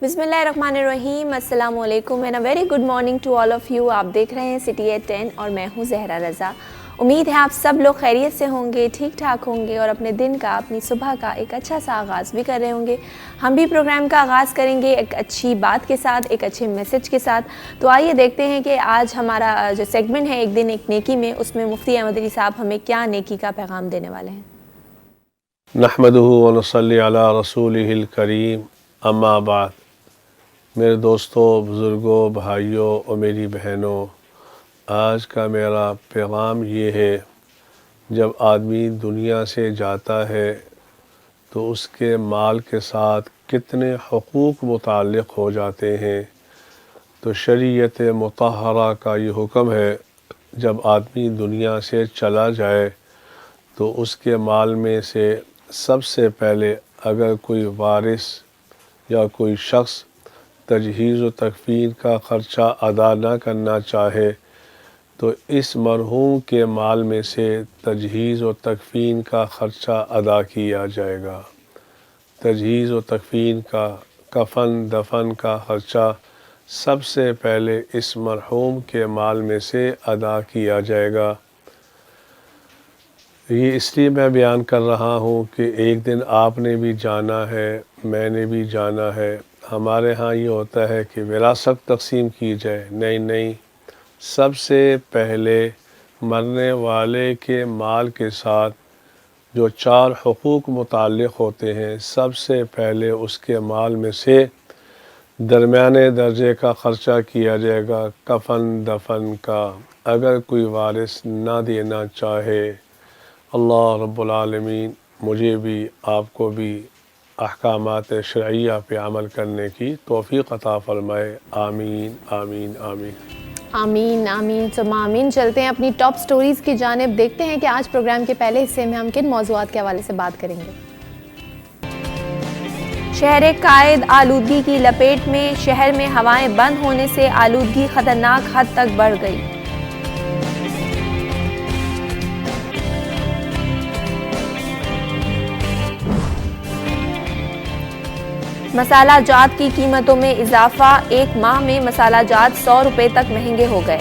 बिस्मिल्लाहिर्रहमानिर्रहीम, अस्सलाम वालेकुम and a very good morning to all of you. आप देख रहे हैं सिटी एट 10 और मैं हूं ज़हरा रज़ा। उम्मीद है आप सब लोग खैरियत से होंगे, ठीक ठाक होंगे और अपने दिन का, अपनी सुबह का एक अच्छा सा आगाज़ भी कर रहे होंगे। हम भी प्रोग्राम का आगाज़ करेंगे एक अच्छी बात के साथ, एक अच्छे मैसेज के साथ। तो आइए देखते हैं कि आज हमारा जो सेगमेंट है एक दिन एक नेकी में, उसमें मुफ्ती अहमद अली साहब हमें क्या नेकी का पैगाम देने वाले हैं। नहमदुहु व नसल्ली अला रसूलिहिल करीम, अम्मा बाद। मेरे दोस्तों, बुज़ुर्गों, भाइयों और मेरी बहनों, आज का मेरा पैगाम ये है, जब आदमी दुनिया से जाता है तो उसके माल के साथ कितने हुकूक मुताल्लिक़ हो जाते हैं। तो शरीयत मुतहरा का ये हुक्म है, जब आदमी दुनिया से चला जाए तो उसके माल में से सबसे पहले अगर कोई वारिस या कोई शख्स तजहीज़ व तकफ़ीन का ख़र्चा अदा ना करना चाहे तो इस मरहूम के माल में से तजहीज़ व तकफ़ीन का ख़र्चा अदा किया जाएगा। तजहीज़ व तकफ़ीन का, कफ़न दफन का ख़र्चा सबसे पहले इस मरहूम के माल में से अदा किया जाएगा। ये इसलिए मैं बयान कर रहा हूँ कि एक दिन आपने भी जाना है, मैंने भी जाना है। हमारे यहाँ ये होता है कि विरासत तकसीम की जाए, नहीं, सबसे पहले मरने वाले के माल के साथ जो 4 हुकूक मुताल्लिक़ होते हैं, सबसे पहले उसके माल में से दरमियाने दर्जे का ख़र्चा किया जाएगा, कफ़न दफन का। अगर कोई वारिस ना देना चाहे, अल्लाह रब्बुल आलमीन मुझे भी आपको भी अहकामात शरइया पे अमल करने की तौफ़ीक़ अता फ़रमाए। आमीन आमीन आमीन आमीन आमीन सुम्मा आमीन। चलते हैं अपनी टॉप स्टोरीज़ की जानिब। देखते हैं कि आज प्रोग्राम के पहले हिस्से में हम किन मौज़ूआत के हवाले से बात करेंगे। शहर कायद आलूदगी की लपेट में, शहर में हवाएं बंद होने से आलूदगी खतरनाक हद तक बढ़ गई। मसाला जात की कीमतों में इजाफा, एक माह में मसाला जात 100 रुपये तक महंगे हो गए।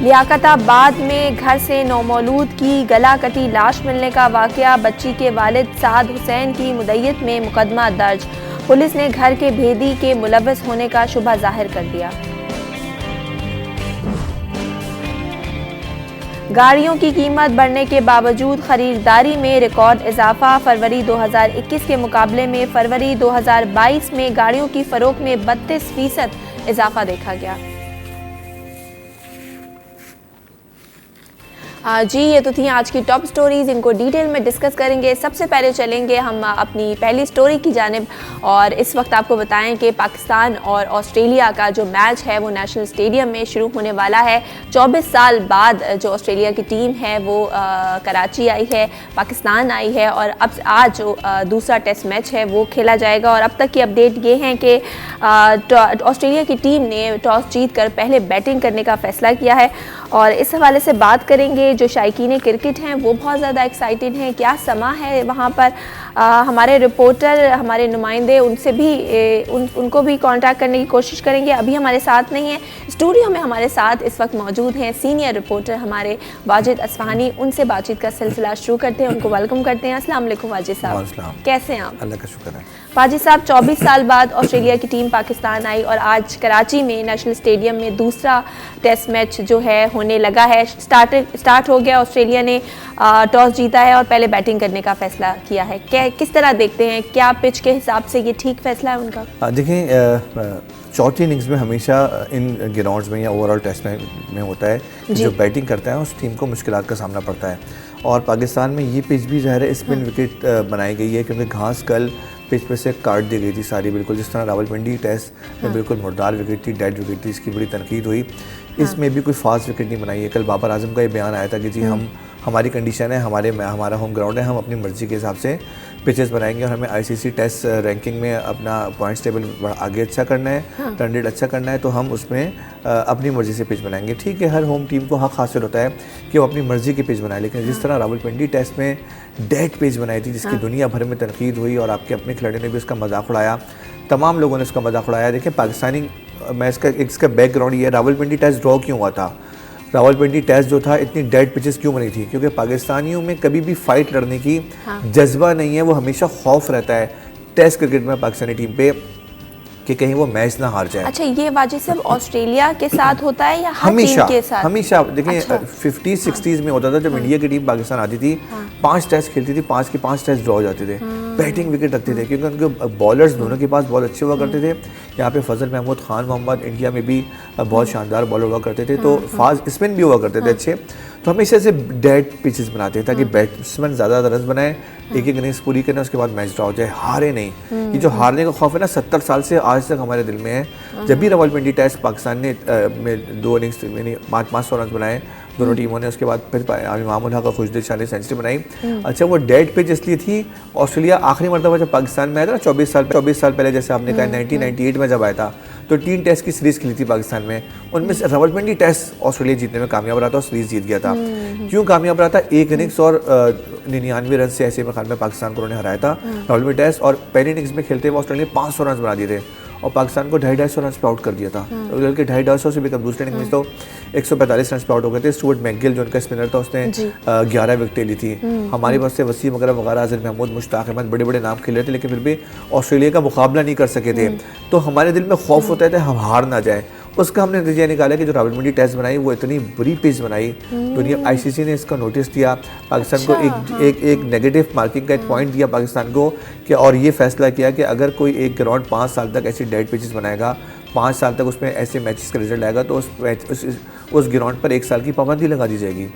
लियाकताबाद में घर से नौमौलूद की गला कटी लाश मिलने का वाकया, बच्ची के वालिद साद हुसैन की मुद्दत में मुकदमा दर्ज। पुलिस ने घर के भेदी के मुलव्वस होने का शुबा जाहिर कर दिया। गाड़ियों की कीमत बढ़ने के बावजूद खरीदारी में रिकॉर्ड इजाफा, फरवरी 2021 के मुकाबले में फरवरी 2022 में गाड़ियों की फरोख्त में 32% इजाफा देखा गया। जी, ये तो थी आज की टॉप स्टोरीज़, इनको डिटेल में डिस्कस करेंगे। सबसे पहले चलेंगे हम अपनी पहली स्टोरी की जानिब और इस वक्त आपको बताएं कि पाकिस्तान और ऑस्ट्रेलिया का जो मैच है वो नेशनल स्टेडियम में शुरू होने वाला है। 24 साल बाद जो ऑस्ट्रेलिया की टीम है वो कराची आई है, पाकिस्तान आई है और अब आज जो दूसरा टेस्ट मैच है वो खेला जाएगा। और अब तक की अपडेट ये है कि ऑस्ट्रेलिया की टीम ने टॉस जीत कर पहले बैटिंग करने का फ़ैसला किया है और इस हवाले से बात करेंगे। जो शायकीन क्रिकेट हैं वो बहुत ज़्यादा एक्साइटेड हैं, क्या समा है वहाँ पर। हमारे रिपोर्टर, हमारे नुमाइंदे, उनसे भी उनको भी कांटेक्ट करने की कोशिश करेंगे। अभी हमारे साथ नहीं है, स्टूडियो में हमारे साथ इस वक्त मौजूद हैं सीनियर रिपोर्टर हमारे वाजिद असफहानी। उनसे बातचीत का सिलसिला शुरू करते हैं, उनको वेलकम करते हैं। अस्सलाम वालेकुम वाजिद साहब, कैसे हैं आप? अल्लाह का शुक्र है। वाजिद साहब, 24 साल बाद ऑस्ट्रेलिया की टीम पाकिस्तान आई और आज कराची में नेशनल स्टेडियम में दूसरा टेस्ट मैच जो है होने लगा है। स्टार्ट हो गया, ऑस्ट्रेलिया ने टॉस जीता है और पहले बैटिंग करने का फैसला किया है। किस तरह देखते हैं, क्या पिच के हिसाब से ये ठीक फैसला है उनका? देखें, चौथी इनिंग्स में हमेशा इन ग्राउंड्स में या ओवरऑल टेस्ट में होता है कि जो बैटिंग करता है उस टीम को मुश्किलात का सामना पड़ता है। और पाकिस्तान में ये पिच भी ज़ाहिर है स्पिन विकेट बनाई गई है, क्योंकि घास कल पिच पे से काट दी गई थी सारी, बिल्कुल जिस तरह रावलपिंडी टेस्ट में बिल्कुल मुर्दार विकेट थी, डेड विकेट थी, इसकी बड़ी तनकीद हुई। इसमें भी कोई फास्ट विकेट नहीं बनाई है। कल बाबर आजम का ये बयान आया था कि जी हम हमारी कंडीशन है, हमारा होम ग्राउंड है, हम अपनी मर्ज़ी के हिसाब से पिचेस बनाएंगे और हमें आईसीसी टेस्ट रैंकिंग में अपना पॉइंट्स टेबल आगे अच्छा करना है, रन रेट अच्छा करना है, तो हम उसमें अपनी मर्ज़ी से पिच बनाएंगे। ठीक है, हर होम टीम को हक हासिल होता है कि वो अपनी मर्ज़ी की पिच बनाए, लेकिन जिस तरह रावलपिंडी टेस्ट में डेड पिच बनाई थी, जिसकी दुनिया भर में तनकीद हुई और आपके अपने खिलाड़ियों ने भी उसका मजाक उड़ाया, तमाम लोगों ने उसका मजाक उड़ाया। देखिए पाकिस्तानी, मैं इसका बैकग्राउंड ये है, रावलपिंडी टेस्ट ड्रॉ क्यों हुआ था, रावलपिंडी टेस्ट जो था इतनी डेड पिचेस क्यों बनी थी, क्योंकि पाकिस्तानियों में कभी भी फाइट लड़ने की जज्बा नहीं है, वो हमेशा खौफ रहता है टेस्ट क्रिकेट में पाकिस्तानी टीम पे कि कहीं वो मैच ना हार जाए। अच्छा, ये वाजिब सिर्फ ऑस्ट्रेलिया के साथ होता है या हर हमेशा टीम के साथ? हमेशा देखिए, अच्छा। 50-60s में होता था जब इंडिया की टीम पाकिस्तान आती थी, 5 टेस्ट खेलती थी, 5 के 5 टेस्ट ड्रॉ हो जाते थे, बैटिंग विकेट रखते थे, क्योंकि उनके बॉलर्स दोनों के पास बहुत अच्छे हुआ करते थे। यहाँ पे फजल महमूद खान मोहम्मद इंडिया में भी बहुत शानदार बॉलर हुआ करते थे, तो फास्ट स्पिन भी हुआ करते थे अच्छे, तो हमेशा से डेड पिचेस बनाते हैं ताकि बैट्समैन ज़्यादा रन बनाए, एक इनिंग्स पूरी करें, उसके बाद मैच ड्रॉ हो जाए, हारे नहीं। ये जो हारने का खौफ है ना, 70 साल से आज तक हमारे दिल में है। जब भी रावलपिंडी टेस्ट पाकिस्तान ने में 2 इनिंग्स यानी 500 रन बनाए दोनों टीमों ने, उसके बाद फिर इमामुल हक और खुशदिल शाह ने सेंचुरी बनाई। अच्छा, वो डेड पिच इसलिए थी, ऑस्ट्रेलिया आखिरी मरतबा जब पाकिस्तान में आया था ना 24 साल पहले, जैसे आपने कहा 1998 में जब आया था, तो 3 टेस्ट की सीरीज़ खेली थी पाकिस्तान में, उनमें से रावलपिंडी टेस्ट ऑस्ट्रेलिया जीतने में कामयाब रहा था और सीरीज़ जीत गया था। क्यों कामयाब रहा था? 1 इनिंग्स और 99 रन से ऐसे में पाकिस्तान को उन्होंने हराया था रावलपिंडी टेस्ट, और पहली इनिंग्स में खेलते हुए ऑस्ट्रेलिया ने 500 रन बना दिए थे और पाकिस्तान को 250 रन पे आउट कर दिया था, बल्कि 250 से भी कम। दूसरे इनिंग्स में तो 145 रन पे आउट हो गए थे। स्टुअर्ट मैकगिल जो उनका स्पिनर था, उसने 11 विकेटें ली थी। हमारी पास से वसीम अकरम वगैरह, आज़िर महमूद, मुश्ताक अहमद, बड़े बड़े नाम खेल रहे थे, लेकिन फिर भी ऑस्ट्रेलिया का मुकाबला नहीं कर सके थे। तो हमारे दिल में खौफ होता है हम हार ना जाए। उसका हमने नतीजा निकाला कि जो रावलपिंडी टेस्ट बनाई वो इतनी बुरी पिच बनाई, दुनिया आईसीसी ने इसका नोटिस दिया, पाकिस्तान को एक नेगेटिव मार्किंग का एक पॉइंट दिया पाकिस्तान को कि, और ये फैसला किया कि अगर कोई एक ग्राउंड 5 साल तक ऐसी डेड पिचेस बनाएगा, 5 साल तक उसमें ऐसे मैचेस का रिजल्ट आएगा, तो उस ग्राउंड पर 1 साल की पाबंदी लगा दी जाएगी।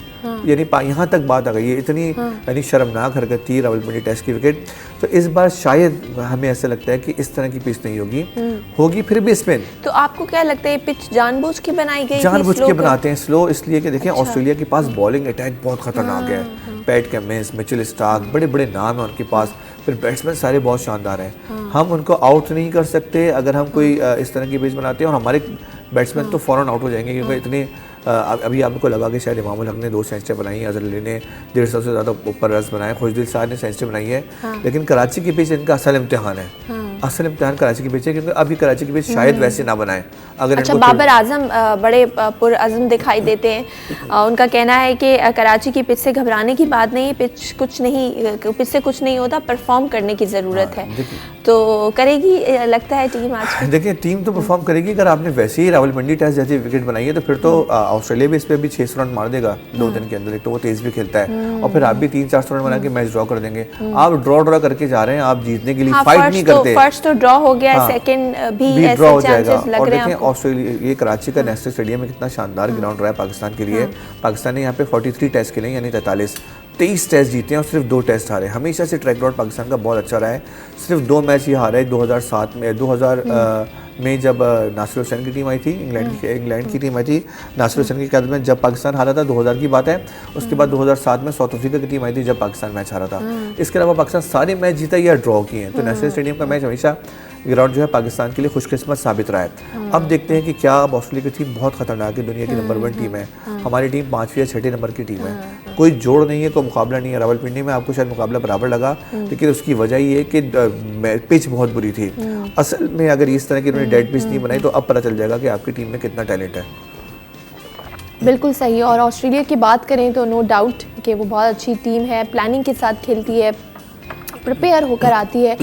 यानी यहाँ तक बात आ गई है, इतनी यानी शर्मनाक हरकत थी रावलपिंडी टेस्ट की विकेट। तो इस बार शायद हमें ऐसा लगता है कि इस तरह की पिच नहीं होगी फिर भी स्पिन। तो आपको क्या लगता है पिच जानबूझ के बनाई गई? जानबूझ के बनाते हैं स्लो, इसलिए कि देखें ऑस्ट्रेलिया के पास बॉलिंग अटैक बहुत खतरनाक है, पैट कमिंस, मिचेल स्टार्क, बड़े बड़े नाम हैं उनके पास, फिर बैट्समैन सारे बहुत शानदार हैं। हम उनको आउट नहीं कर सकते अगर हम कोई इस तरह की पिच बनाते हैं, और हमारे बैट्समैन तो फ़ौरन आउट हो जाएंगे, क्योंकि इतने अभी आपको लगा कि शायद इमामुल हक ने 2 सेंचुरी बनाई, अजहर अली ने 150 से ज़्यादा ऊपर रन बनाए, खुशदिल शाह ने सेंचुरी बनाई है, लेकिन कराची की पिच इनका असल इम्तिहान है। असल इम्तिहान कराची की पिच है, क्योंकि अभी कराची की पिच शायद वैसे ना बनाए। अगर अच्छा, बाबर आजम बड़े पुरअज़्म दिखाई देते हैं, उनका कहना है कि कराची की पिच से घबराने की बात नहीं है, पिच से कुछ नहीं होता, परफॉर्म करने की ज़रूरत है। तो करेगी लगता है टीम आज? देखिए, टीम तो परफॉर्म करेगी। अगर आपने वैसे ही रावलपिंडी टेस्ट जैसी विकेट बनाई है, तो फिर तो ऑस्ट्रेलिया भी इस पर भी 600 रन मार देगा 2 दिन के अंदर। एक तो वो तेज़ भी खेलता है, और फिर आप भी 300-400 रन बना के मैच ड्रॉ कर देंगे। आप ड्रॉ करके जा रहे हैं, आप जीतने के लिए फाइट नहीं करते। फर्स्ट तो ड्रॉ हो गया, सेकंड भी ड्रॉ हो जाएगा। और देखें ऑस्ट्रेलिया, ये कराची का नेशनल स्टेडियम में कितना शानदार ग्राउंड रहा है पाकिस्तान के लिए। पाकिस्तान ने यहाँ पे 43 टेस्ट खेले, यानी 23 टेस्ट जीते हैं और सिर्फ 2 टेस्ट हारे। हमेशा से ट्रैक रिकॉर्ड पाकिस्तान का बहुत अच्छा रहा है, सिर्फ 2 मैच ये हारा है। 2007 में जब नासिर हुसैन की टीम आई थी, इंग्लैंड की टीम आई थी नासिर हुसैन की क़यादत में, जब पाकिस्तान हारा था, 2000 की बात है। उसके बाद 2007 में साउथ अफ्रीका की टीम आई थी, जब पाकिस्तान मैच हारा था। इसके अलावा पाकिस्तान सारे मैच जीता या ड्रॉ किए हैं। तो नेशनल स्टेडियम का मैच हमेशा ग्राउंड जो है पाकिस्तान के लिए खुशकिस्मत साबित रहा है। अब देखते हैं कि क्या, अब ऑस्ट्रेलिया की टीम बहुत खतरनाक है, दुनिया की नंबर 1 टीम है, हमारी टीम 5वें या 6ठे नंबर की टीम है। कोई जोड़ नहीं है, कोई मुकाबला नहीं है। रावलपिंडी में आपको शायद मुकाबला बराबर लगा, लेकिन उसकी वजह ये है कि पिच बहुत बुरी थी। असल में अगर इस तरह की उन्होंने डेड पिच नहीं बनाई, तो अब पता चल जाएगा कि आपकी टीम में कितना टैलेंट है। बिल्कुल सही। और ऑस्ट्रेलिया की बात करें तो नो डाउट कि वो बहुत अच्छी टीम है, प्लानिंग के साथ खेलती है, प्रिपेयर होकर आती है,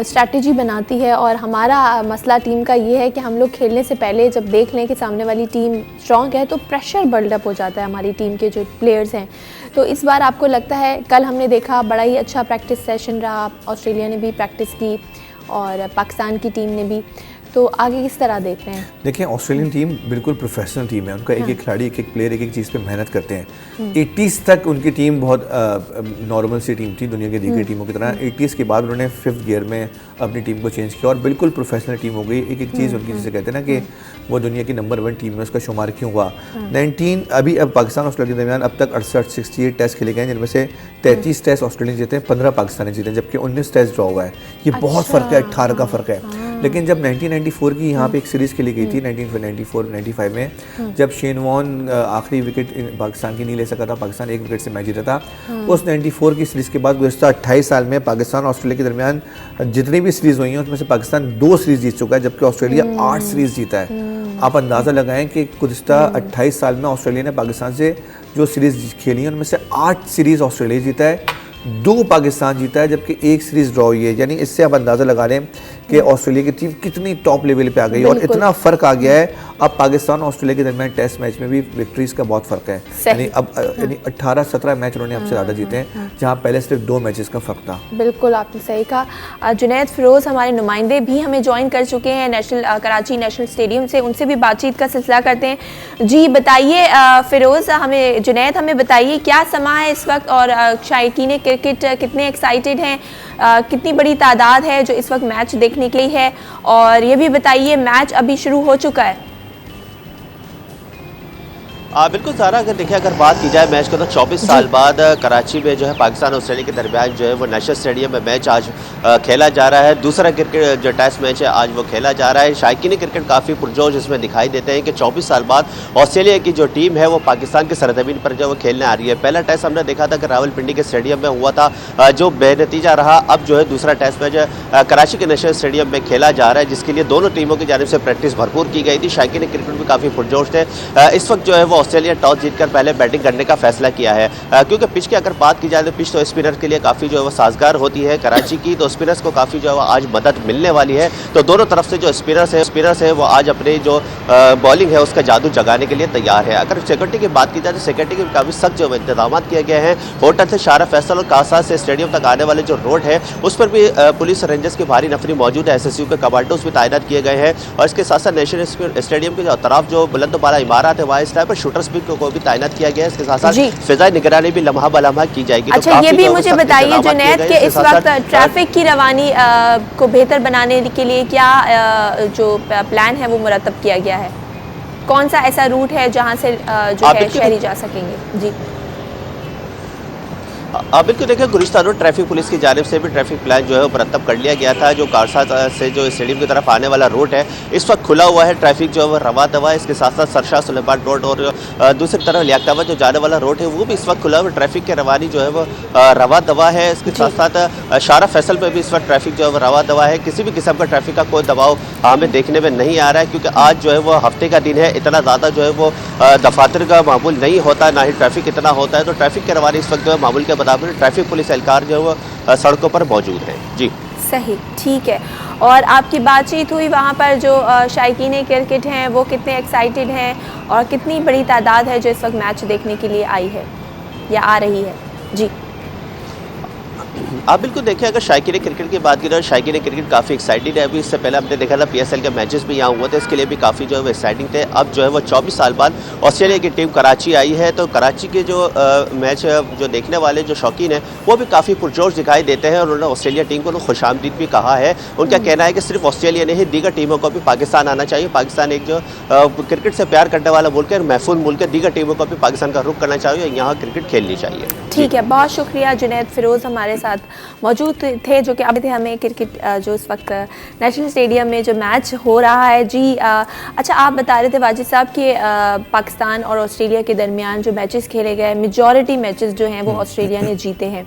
स्ट्रैटेजी बनाती है। और हमारा मसला टीम का ये है कि हम लोग खेलने से पहले जब देख लें कि सामने वाली टीम स्ट्रॉन्ग है, तो प्रेशर बिल्डअप हो जाता है हमारी टीम के जो प्लेयर्स हैं। तो इस बार आपको लगता है, कल हमने देखा बड़ा ही अच्छा प्रैक्टिस सेशन रहा, ऑस्ट्रेलिया ने भी प्रैक्टिस की और पाकिस्तान की टीम ने भी, तो आगे किस तरह देख रहे हैं? देखिए, ऑस्ट्रेलियन टीम बिल्कुल प्रोफेशनल टीम है। उनका एक एक खिलाड़ी, एक एक प्लेयर, एक एक चीज़ पे मेहनत करते हैं। 80s तक उनकी टीम बहुत नॉर्मल सी टीम थी, दुनिया की दीगर टीमों की तरह। 80s के बाद उन्होंने 5th गियर में अपनी टीम को चेंज किया और बिल्कुल प्रोफेशनल टीम हो गई। एक एक चीज़ उनकी, जिसे कहते हैं ना कि वो दुनिया की नंबर 1 टीम में उसका शुमार क्यों हुआ। अब पाकिस्तान ऑस्ट्रेलिया के दरमियान अब तक 68 टेस्ट खेले गए हैं, जिनमें से 33 टेस्ट ऑस्ट्रेलिया जीते हैं, 15 पाकिस्तानी जीते हैं, जबकि 19 टेस्ट ड्रॉ हुआ है। ये बहुत फ़र्क है, 18 का फ़र्क है। लेकिन जब 1994 की यहाँ पे एक सीरीज़ खेली गई थी 1994-95 में, जब शेन वॉर्न आखिरी विकेट पाकिस्तान की नहीं ले सका था, पाकिस्तान 1 विकेट से मैच जीता था। उस 94 की सीरीज़ के बाद गुज़श्ता 28 साल में पाकिस्तान और ऑस्ट्रेलिया के दरमियान जितनी भी सीरीज़ हुई हैं उसमें से पाकिस्तान 2 सीरीज़ जीत चुका है, जबकि ऑस्ट्रेलिया 8 सीरीज़ जीता है। आप अंदाज़ा लगाएं कि गुज़श्ता 28 साल में ऑस्ट्रेलिया ने पाकिस्तान से जो सीरीज़ खेली है उनमें से 8 सीरीज़ ऑस्ट्रेलिया जीता है, 2 पाकिस्तान जीता है, जबकि 1 सीरीज़ ड्रॉ हुई है। यानी इससे आप अंदाज़ा लगा लें कि ऑस्ट्रेलिया की टीम कितनी टॉप लेवल पे आ गई है और इतना फ़र्क आ गया है। अब पाकिस्तान और ऑस्ट्रेलिया के दरमियान टेस्ट मैच में भी विक्ट्रीज़ का बहुत फ़र्क है। यानी अब 18-17 मैच उन्होंने हमसे ज़्यादा जीते हैं, जहाँ पहले सिर्फ 2 मैचेस का फ़र्क था। बिल्कुल, आपने सही कहा। जुनैद फ़िरोज़ हमारे नुमाइंदे भी हमें ज्वाइन कर चुके हैं कराची नेशनल स्टेडियम से, उनसे भी बातचीत का सिलसिला करते हैं। जी बताइए फ़िरोज़, जुनैद हमें बताइए क्या समा है इस वक्त और शायकीन क्रिकेट कितने एक्साइटेड हैं, कितनी बड़ी तादाद है जो इस वक्त मैच देखने के लिए है, और ये भी बताइए मैच अभी शुरू हो चुका है? बिल्कुल सारा, अगर देखिए अगर बात की जाए मैच को तो 24 साल बाद कराची में जो है पाकिस्तान और ऑस्ट्रेलिया के दरमियान जो है वो नेशनल स्टेडियम में मैच आज खेला जा रहा है। दूसरा क्रिकेट जो टेस्ट मैच है आज वो खेला जा रहा है। शायकीन क्रिकेट काफ़ी पुरजोश इसमें दिखाई देते हैं कि 24 साल बाद ऑस्ट्रेलिया की जो टीम है वो पाकिस्तान के सरजमीन पर जो वो खेलने आ रही है। पहला टेस्ट हमने देखा था कि रावलपिंडी के स्टेडियम में हुआ था, जो बेनतीजा रहा। अब जो है दूसरा टेस्ट मैच कराची के नेशनल स्टेडियम में खेला जा रहा है, जिसके लिए दोनों टीमों की जानिब से प्रैक्टिस भरपूर की गई थी। शायकीन क्रिकेट भी काफ़ी पुरजोश थे। इस वक्त जो है वो ऑस्ट्रेलिया टॉस जीतकर पहले बैटिंग करने का फैसला किया है, क्योंकि पिच की अगर बात की जाए तो पिच तो स्पिनर के लिए काफ़ी जो है वो साजगार होती है कराची की, तो स्पिनर्स को काफ़ी जो है आज मदद मिलने वाली है। तो दोनों तरफ से जो स्पिनर्स है वो आज अपने जो बॉलिंग है उसका जादू जगाने के लिए तैयार है। अगर सिक्योरिटी की बात की जाए तो सिक्योरिटी के काफ़ी सख्त जो इंतजाम किए गए हैं। होटल से शारा फैसल और कासा से स्टेडियम तक आने वाले जो रोड है उस पर भी पुलिस रेंजर्स की भारी नफरी मौजूद है। SSU के कमांडोज भी तैनात किए गए हैं, और इसके साथ साथ नेशनल स्टेडियम के तरफ जो बुलंद बाला इमारत है वहाँ इस टाइप पर शूटर्स भी को भी तैनात किया गया है। इसके साथ साथ फिजाई निगरानी भी लम्हा बलम्हा की जाएगी। अच्छा, ये भी मुझे बताइए जुनैद कि इस वक्त ट्रैफिक की रवानी को बेहतर बनाने के लिए क्या जो प्लान है वो मुरतब किया गया है? कौन सा ऐसा रूट है जहां से जो है शहरी जा सकेंगे? जी बिल्कुल, देखिए गुलिस्तान रोड ट्रैफिक पुलिस की जानिब से भी ट्रैफिक प्लान जो है वो मुरतब कर लिया गया था। जो कारसा से जो स्टेडियम की तरफ आने वाला रोड है इस वक्त खुला हुआ है, ट्रैफिक जो है वो रवा दवा है। इसके साथ साथ सरशाह सुलेमान रोड और दूसरी तरफ लियाकताबाद जो जाने वाला रोड है वो भी इस वक्त खुला हुआ है। ट्रैफिक की रवानी जो है वो रवा दवा है। इसके साथ साथ शारा फैसल पर भी इस वक्त ट्रैफिक जो है वो रवा दवा है। किसी भी किस्म का ट्रैफिक का कोई दबाव हमें देखने में नहीं आ रहा है, क्योंकि आज जो है वो हफ्ते का दिन है, इतना ज़्यादा जो है वो दफातर का मामूल नहीं होता, ना ही ट्रैफिक इतना होता है। तो ट्रैफिक की रवानी इस वक्त जो है मामूल के मुताबिक ट्रैफिक पुलिस एहलकार जो है वो सड़कों पर मौजूद है। जी सही, ठीक है। और आपकी बातचीत हुई वहाँ पर जो शायकीन क्रिकेट हैं वो कितने एक्साइटेड हैं और कितनी बड़ी तादाद है जो इस वक्त मैच देखने के लिए आई है या आ रही है? जी आप बिल्कुल देखिए, अगर शायकीन क्रिकेट की बात करें, शायकीन क्रिकेट काफ़ी एक्साइटेड है। अभी इससे पहले हमने देखा था PSL के मैचेस भी यहाँ हुए थे, इसके लिए भी काफ़ी जो है वो एक्साइटिंग थे। अब जो है वो 24 साल बाद ऑस्ट्रेलिया की टीम कराची आई है, तो कराची के जो मैच जो देखने वाले जो शौकीन हैं वो भी काफ़ी पुरजोश दिखाई देते हैं, और उन्होंने ऑस्ट्रेलिया टीम को खुशामदीद भी कहा है। उनका कहना है कि सिर्फ ऑस्ट्रेलिया नहीं, दीगर टीमों को भी पाकिस्तान आना चाहिए। पाकिस्तान एक जो क्रिकेट से प्यार करने वाला मुल्क है, महफूज मुल्क है, दीगर टीमों को भी पाकिस्तान का रुख करना चाहिए, यहाँ क्रिकेट खेलनी चाहिए। ठीक है, बहुत शुक्रिया। जुनैद फ़िरोज़ हमारे साथ मौजूद थे जो कि अब थे हमें क्रिकेट जो इस वक्त नेशनल स्टेडियम में जो मैच हो रहा है। जी अच्छा, आप बता रहे थे वाजिद साहब कि पाकिस्तान और ऑस्ट्रेलिया के दरमियान जो मैचेस खेले गए, मेजॉरिटी मैचेस जो हैं वो ऑस्ट्रेलिया ने जीते हैं,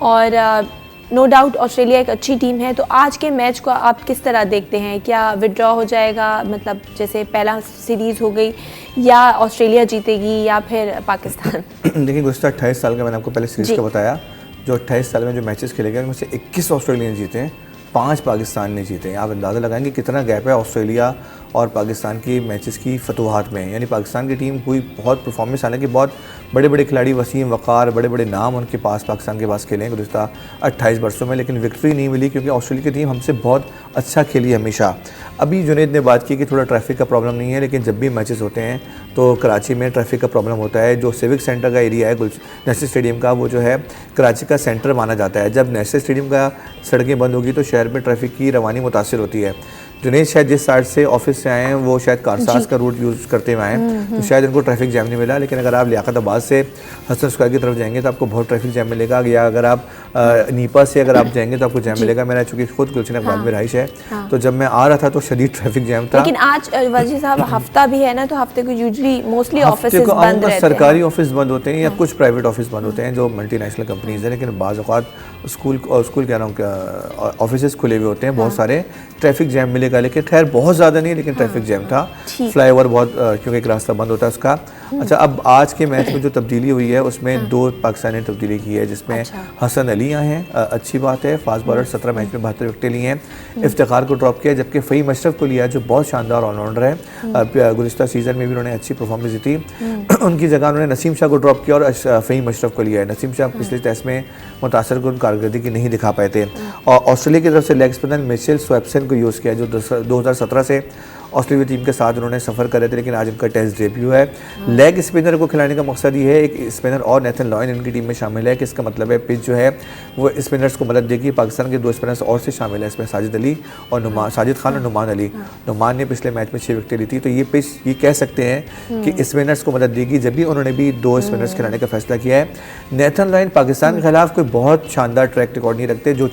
और नो डाउट ऑस्ट्रेलिया एक अच्छी टीम है। तो आज के मैच को आप किस तरह देखते हैं? क्या विड्रॉ हो जाएगा, मतलब जैसे पहला सीरीज़ हो गई, या ऑस्ट्रेलिया जीतेगी या फिर पाकिस्तान? देखिए, गुज़श्ता 28 साल का मैंने आपको पहले सीरीज़ का बताया, जो 28 साल में जो मैचेस खेले गए उनमें से 21 ऑस्ट्रेलिया ने जीते हैं, 5 पाकिस्तान ने जीते हैं। आप अंदाज़ा लगाएंगे कितना गैप है ऑस्ट्रेलिया और पाकिस्तान की मैचेस की फतवाहत में। यानी पाकिस्तान की टीम हुई बहुत परफॉर्मेंस, हालांकि बहुत बड़े बड़े खिलाड़ी, वसीम वक़ार, बड़े बड़े नाम उनके पास पाकिस्तान के पास खेले हैं गुज़श्ता 28 वर्षों में, लेकिन विक्ट्री नहीं मिली, क्योंकि ऑस्ट्रेलिया की टीम हमसे बहुत अच्छा खेली हमेशा। अभी जुनैद ने बात की कि थोड़ा ट्रैफिक का प्रॉब्लम नहीं है, लेकिन जब भी मैचेस होते हैं तो कराची में ट्रैफिक का प्रॉब्लम होता है। जो सिविक सेंटर का एरिया है नेशनल स्टेडियम का, वो जो है कराची का सेंटर माना जाता है। जब नेशनल स्टेडियम का सड़कें बंद होगी तो शहर में ट्रैफिक की रवानी मुतासिर होती है। जुनैद शायद जिस साइड से ऑफिस से आए हैं वो शायद कारसाज का रूट यूज़ करते हुए आए हैं, तो शायद इनको ट्रैफिक जैम नहीं मिला। लेकिन अगर आप लियाकताबाद से हसन स्क्वायर की तरफ जाएंगे तो आपको बहुत ट्रैफिक जैम मिलेगा, या अगर आप नीपा से अगर आप जाएंगे तो आपको जैम मिलेगा। मेरा चूँकि खुद गुलशन में रहाइश है, तो जब मैं आ रहा था तो शदीद ट्रैफिक जैम था। लेकिन आज वजी साहब हफ्ता भी है ना, तो हफ्ते को यूजुअली मोस्टली ऑफिस बंद रहते हैं। सरकारी ऑफिस बंद होते हैं या कुछ प्राइवेट ऑफिस बंद होते हैं जो मल्टीनेशनल कंपनीज हैं, लेकिन बाज़ औक़ात स्कूल कह रहा हूँ ऑफिस खुले हुए होते हैं, बहुत सारे ट्रैफिक जैम मिलेगा। लेकिन खैर बहुत ज़्यादा नहीं, लेकिन ट्रैफिक जैम था। फ्लाईओवर बहुत क्योंकि एक रास्ता बंद होता है उसका। अच्छा, अब आज के मैच में जो तब्दीली हुई है उसमें 2 पाकिस्तानी ने तब्दीली की है, जिसमें हसन अली आए हैं, अच्छी बात है। फास्ट बॉलर 17 मैच में 72 विकेटें ली हैं। इफ्तिखार को ड्रॉप किया, जबकि फ़हीम अशरफ को लिया जो बहुत शानदार ऑलराउंडर है। गुज़िश्ता सीज़न में भी उन्होंने अच्छी परफॉर्मेंस दी थी। उनकी जगह उन्होंने नसीम शाह को ड्रॉप किया और फ़हीम अशरफ को लिया है। नसीम शाह पिछले टेस्ट में मुतासर कुन कारकर्दगी नहीं दिखा पाए थे। और ऑस्ट्रेलिया की तरफ से लेग स्पिनर मिचेल स्वैप्सन को यूज़ किया, जो 2017 से ऑस्ट्रेलिया टीम के साथ उन्होंने सफ़र करे थे, लेकिन आज उनका टेस्ट डेब्यू है। लेग स्पिनर को खिलाने का मकसद ये है, एक स्पिनर और नेथन लॉयन इनकी टीम में शामिल है, कि इसका मतलब है पिच जो है वो स्पिनर्स को मदद देगी। पाकिस्तान के 2 स्पिनर्स और से शामिल है इसमें, साजिद खान और नुमान अली। नुमान ने पिछले मैच में 6 विकेटें ली थी, तो ये पिच ये कह सकते हैं कि स्पिनर्स को मदद देगी, जब भी उन्होंने भी 2 स्पिनर्स खिलाने का फैसला किया है। नेथन लॉयन पाकिस्तान के खिलाफ कोई बहुत शानदार ट्रैक रिकॉर्ड नहीं रखते। जो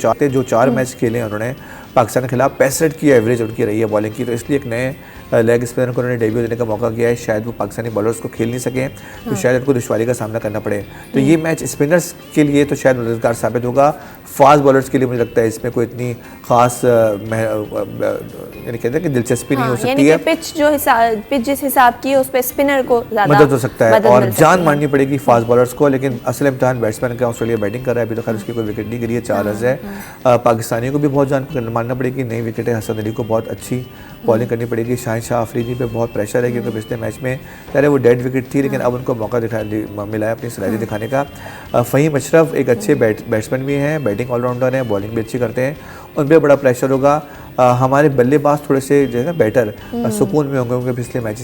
4 मैच खेले उन्होंने पाकिस्तान के खिलाफ 65 की एवरेज उनकी रही है बॉलिंग की, तो इसलिए एक नए लेग स्पिनर को उन्होंने डेब्यू देने का मौका किया है। शायद वो पाकिस्तानी बॉलर्स को खेल नहीं सकें, तो शायद उनको दुश्वारी का सामना करना पड़े। तो ये मैच स्पिनर्स के लिए तो शायद मददगार साबित होगा। फास्ट बॉलर्स के लिए मुझे लगता है इसमें कोई इतनी खास यानी कहते हैं कि दिलचस्पी नहीं हो सकती है। पिच जिस हिसाब की है उस पर स्पिनर को मदद हो सकता है और जान मारनी पड़ेगी फास्ट बॉलर्स को। लेकिन असल इम्तिहान बैट्समैन का ऑस्ट्रेलिया बैटिंग कर रहा है, अभी तो खैर उसकी कोई विकेट नहीं गिरी है, 4 रन है। पाकिस्तानियों को भी बहुत जान मारना पड़ेगी, नई विकेटें हसन अली को बहुत अच्छी बॉलिंग करनी पड़ेगी। शाह अफरीदी पे बहुत प्रेशर है, क्योंकि पिछले मैच में पहले वो डेड विकेट थी, लेकिन अब उनको मौका मिला है अपनी सलाहियत दिखाने का। फ़हीम अशरफ एक अच्छे बैट्समैन भी हैं, बैटिंग ऑलराउंडर हैं, बॉलिंग भी अच्छी करते हैं, उन पर बड़ा प्रेशर होगा। हमारे बल्लेबाज थोड़े से जो है ना बेटर सुकून में होंगे, क्योंकि पिछले मैच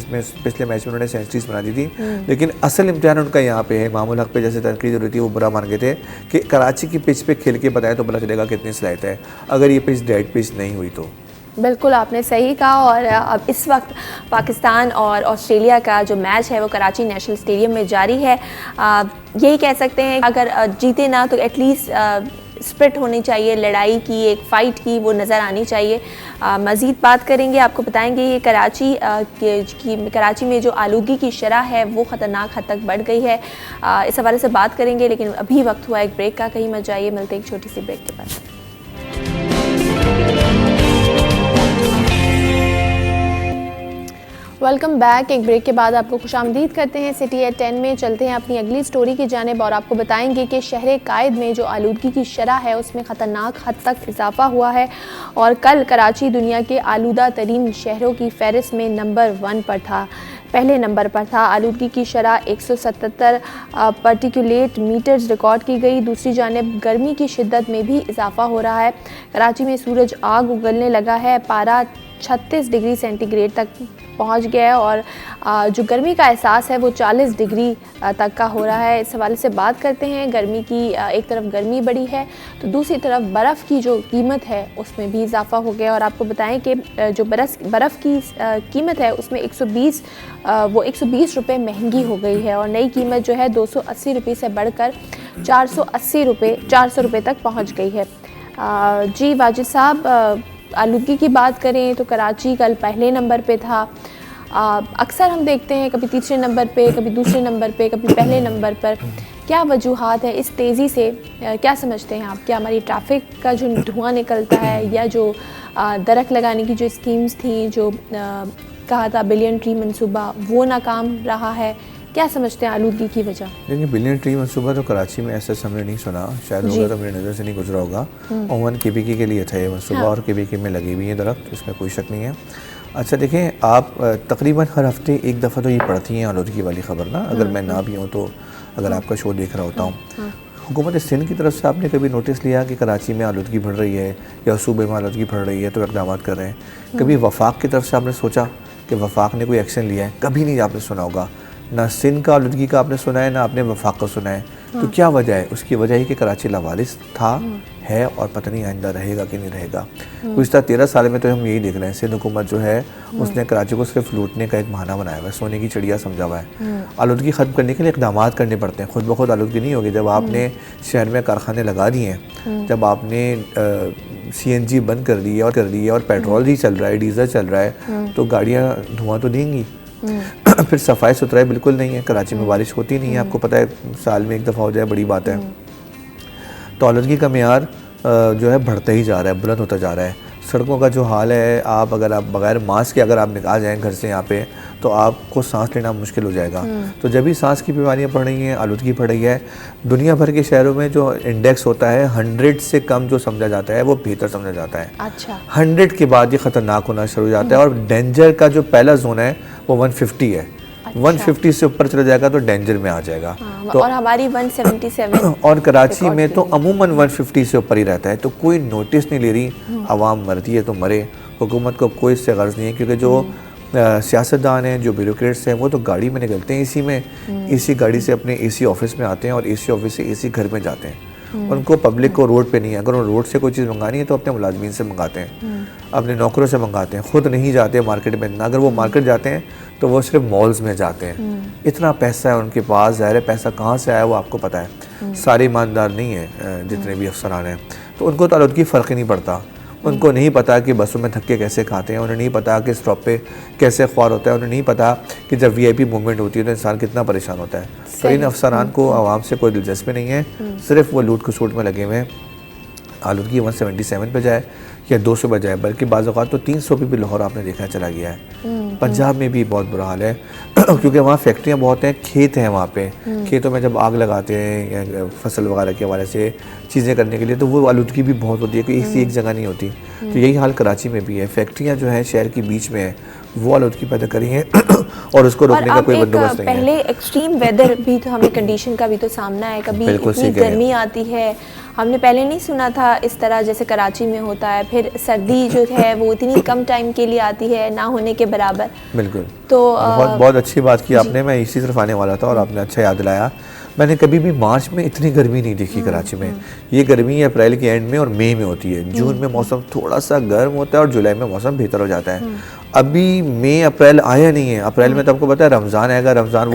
में उन्होंने सेंचुरीज बना दी थी। लेकिन असल इम्तिहान उनका यहाँ पे है। मामूल हक पे जैसे तनकीद हो रही थी, वो बुरा मान गए थे कि कराची की पिच पे खेल के बताएं तो पता चलेगा कितनी सलाहियत है, अगर ये पिच डेड पिच नहीं हुई तो। बिल्कुल आपने सही कहा। और अब इस वक्त पाकिस्तान और ऑस्ट्रेलिया का जो मैच है वो कराची नेशनल स्टेडियम में जारी है। यही कह सकते हैं अगर जीते ना तो एटलीस्ट स्प्रिट होनी चाहिए, लड़ाई की, एक फ़ाइट की वो नज़र आनी चाहिए। मज़ीद बात करेंगे, आपको बताएंगे ये कराची में जो आलूगी की शरह है वो ख़तरनाक हद तक बढ़ गई है। इस हवाले से बात करेंगे, लेकिन अभी वक्त हुआ एक ब्रेक का, कहीं मत जाइए, मिलते हैं एक छोटी सी ब्रेक के बाद। Welcome back. एक ब्रेक के बाद आपको खुशामदीद करते हैं। सिटी एट 10 में चलते हैं अपनी अगली स्टोरी की जानिब और आपको बताएंगे कि शहर कायद में जो आलूदगी की शरह है उसमें ख़तरनाक हद तक इजाफा हुआ है और कल कराची दुनिया के आलूदा तरीन शहरों की फहरिस्त में पहले नंबर पर था। आलूदगी की शरह 177 पार्टिकुलेट मीटर्स रिकॉर्ड की गई। दूसरी जानिब गर्मी की शिद्दत में भी इजाफा हो रहा है। कराची में सूरज आग उगलने लगा है, पारा 36 डिग्री सेंटीग्रेड तक पहुंच गया है और जो गर्मी का एहसास है वो 40 डिग्री तक का हो रहा है। इस हवाले से बात करते हैं। गर्मी की एक तरफ गर्मी बढ़ी है तो दूसरी तरफ बर्फ़ की जो कीमत है उसमें भी इजाफा हो गया और आपको बताएं कि जो बर्फ़ की कीमत है उसमें 120 रुपये महंगी हो गई है और नई कीमत जो है 280 रुपये से बढ़कर 400 रुपये तक पहुँच गई है। जी वाजिद साहब, आलूदगी की बात करें तो कराची कल पहले नंबर पे था। अक्सर हम देखते हैं कभी तीसरे नंबर पे, कभी दूसरे नंबर पे, कभी पहले नंबर पर। क्या वजूहात है इस तेज़ी से? क्या समझते हैं आप? क्या हमारी ट्रैफिक का जो धुआं निकलता है या जो दरख्त लगाने की जो स्कीम्स थी, जो कहा था बिलियन ट्री मंसूबा, वो नाकाम रहा है? क्या समझते हैं आलूदगी की वजह? देखिए, बिलियन ट्री मंसूबा तो कराची में ऐसा हमने नहीं सुना, शायद होगा तो मेरी नज़र से नहीं गुजरा होगा। ओवन KBK के लिए था ये मंसूबा और KBK में लगी हुई है दरख्त, इसमें कोई शक नहीं है। अच्छा देखें, आप तकरीबन हर हफ्ते एक दफ़ा तो ये पढ़ती हैं आलूदगी वाली ख़बर ना, अगर मैं ना भी हूँ तो, अगर आपका शो देख रहा होता हूँ। हुकूमत सिंध की तरफ से आपने कभी नोटिस लिया कि कराची में आलूदगी बढ़ रही है या सूबे में आलूदगी बढ़ रही है तो इक़दाम कर रहे हैं? कभी वफाक की तरफ से आपने सोचा कि वफाक ने कोई एक्शन लिया है? कभी नहीं आपने सुना होगा। ना सिंध का आलूदगी का आपने सुना है, ना आपने वफाक का सुना है। तो क्या वजह है? उसकी वजह है कि कराची लावारिस था, है और पता नहीं आइंदा रहेगा कि नहीं रहेगा। गुज़िश्ता 13 साल में तो हम यही देख रहे हैं, सिंध हुकूमत जो है उसने कराची को सिर्फ लूटने का एक बहाना बनाया हुआ है, सोने की चिड़िया समझा हुआ है। आलूदगी ख़त्म करने के लिए इक़दाम करने पड़ते हैं, खुद ब खुद आलूदगी नहीं होगी। जब आपने शहर में कारखाने लगा दिए हैं, जब आपने CNG बंद कर दी है और पेट्रोल ही चल रहा है, डीज़ल चल रहा है, तो गाड़ियाँ धुआं तो देंगी। फिर सफाई सुथराई बिल्कुल नहीं है, कराची में बारिश होती नहीं है, आपको पता है, साल में एक दफ़ा हो जाए बड़ी बात है। तो आलूदगी का मेयार जो है बढ़ता ही जा रहा है, बुलंद होता जा रहा है। सड़कों का जो हाल है, आप बगैर मास्क के अगर आप निकाल जाएँ घर से यहाँ पे, तो आपको सांस लेना मुश्किल हो जाएगा। तो जब भी सांस की बीमारियाँ बढ़ रही हैं, आलूदगी बढ़ रही है, दुनिया भर के शहरों में जो इंडेक्स होता है 100 से कम जो समझा जाता है वो बेहतर समझा जाता है। अच्छा। 100 के बाद ये ख़तरनाक होना शुरू हो जाता है और डेंजर का जो पहला जोन है वो 150 है। 150 से ऊपर चला जाएगा तो डेंजर में आ जाएगा। तो और हमारी 177 और कराची में तो अमूमन 150 से ऊपर ही रहता है। तो कोई नोटिस नहीं ले रही, आवाम मरती है तो मरे, हुकूमत को कोई इससे गर्ज नहीं है। क्योंकि जो सियासतदान हैं, जो ब्यूरोक्रेट्स हैं, वो तो गाड़ी में निकलते हैं एसी में, एसी गाड़ी से अपने एसी ऑफिस में आते हैं और एसी ऑफिस से एसी घर में जाते हैं। उनको पब्लिक को रोड पे नहीं है। अगर उन्हें रोड से कोई चीज़ मंगानी है तो अपने मुलाजमीन से मंगाते हैं, अपने नौकरों से मंगाते हैं, खुद नहीं जाते मार्केट में। अगर वो मार्केट जाते हैं तो वो सिर्फ मॉल्स में जाते हैं। इतना पैसा है उनके पास, ज़ाहिर है पैसा कहाँ से आया वो आपको पता है। सारे ईमानदार नहीं है जितने भी अफसरान हैं, तो उनको तो आलूदगी फ़र्क ही नहीं पड़ता। उनको नहीं पता कि बसों में धक्के कैसे खाते हैं, उन्हें नहीं पता कि स्टॉप पे कैसे ख्वार होता है, उन्हें नहीं पता कि जब VIP मूवमेंट होती है तो इंसान कितना परेशान होता है। तो इन अफसरान को आवाम से कोई दिलचस्पी नहीं है, सिर्फ वो लूट खसूट में लगे हुए हैं। आलूदगी 177 पे जाए या 200 पे जाए, बल्कि बाज़ औक़ात तो 300 पे भी लाहौर आपने देखा चला गया है। पंजाब में भी बहुत बुरा हाल है क्योंकि वहाँ फैक्ट्रियाँ बहुत हैं, खेत हैं वहाँ पे। खेतों में जब आग लगाते हैं या फसल वगैरह के हवाले से चीज़ें करने के लिए, तो वो आलूदगी भी बहुत होती है, कोई एक जगह नहीं होती। तो यही हाल कराची में भी है। फैक्ट्रियाँ जो है शहर के बीच में है, वो आलूदगी पैदा करी हैं और उसको रोकने का कोई बंदोबस्त नहीं है। पहले एक्सट्रीम वेदर भी तो हमें कंडीशन का भी तो सामना है, कभी इतनी गर्मी आती है, हमने पहले नहीं सुना था इस तरह जैसे कराची में होता है। फिर सर्दी जो है वो इतनी कम टाइम के लिए आती है, ना होने के बराबर। बिल्कुल। तो बहुत अच्छी बात की आपने, मैं इसी तरफ आने वाला था और आपने अच्छा याद दिलाया। मैंने कभी भी मार्च में इतनी गर्मी नहीं देखी कराची में। ये गर्मी अप्रैल के एंड में और मई में होती है। जून में मौसम थोड़ा सा गर्म होता है और जुलाई में मौसम बेहतर हो जाता है। अभी मई अप्रैल आया नहीं है। अप्रैल में तो आपको पता है रमज़ान आएगा। रमज़ान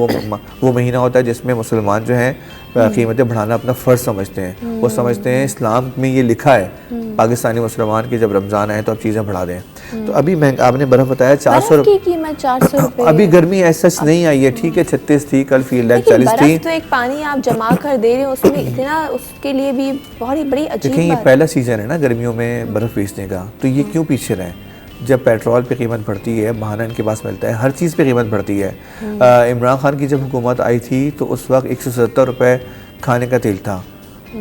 वो महीना होता है जिसमें मुसलमान जो हैं कीमतें बढ़ाना अपना फ़र्ज समझते हैं। वो समझते हैं इस्लाम में ये लिखा है पाकिस्तानी मुसलमान की जब रमज़ान आए तो अब चीज़ें बढ़ा दें। तो अभी आपने बर्फ़ बताया 400 की कीमत 400 रुपये। अभी गर्मी ऐसा नहीं आई है, ठीक है 36 थी, कल फील लाइक 40 थी। तो एक पानी आप जमा कर दे रहे हैं उसमें इतना, उसके लिए भी बहुत ही बड़ी अजीब देखिए, ये पहला सीज़न है ना गर्मियों में बर्फ़ बेचने का, तो ये क्यों पीछे रहें? जब पेट्रोल पे कीमत बढ़ती है, बहाना इनके पास मिलता है, हर चीज़ पे कीमत बढ़ती है। इमरान खान की जब हुकूमत आई थी तो उस वक्त 170 रुपये खाने का तेल था,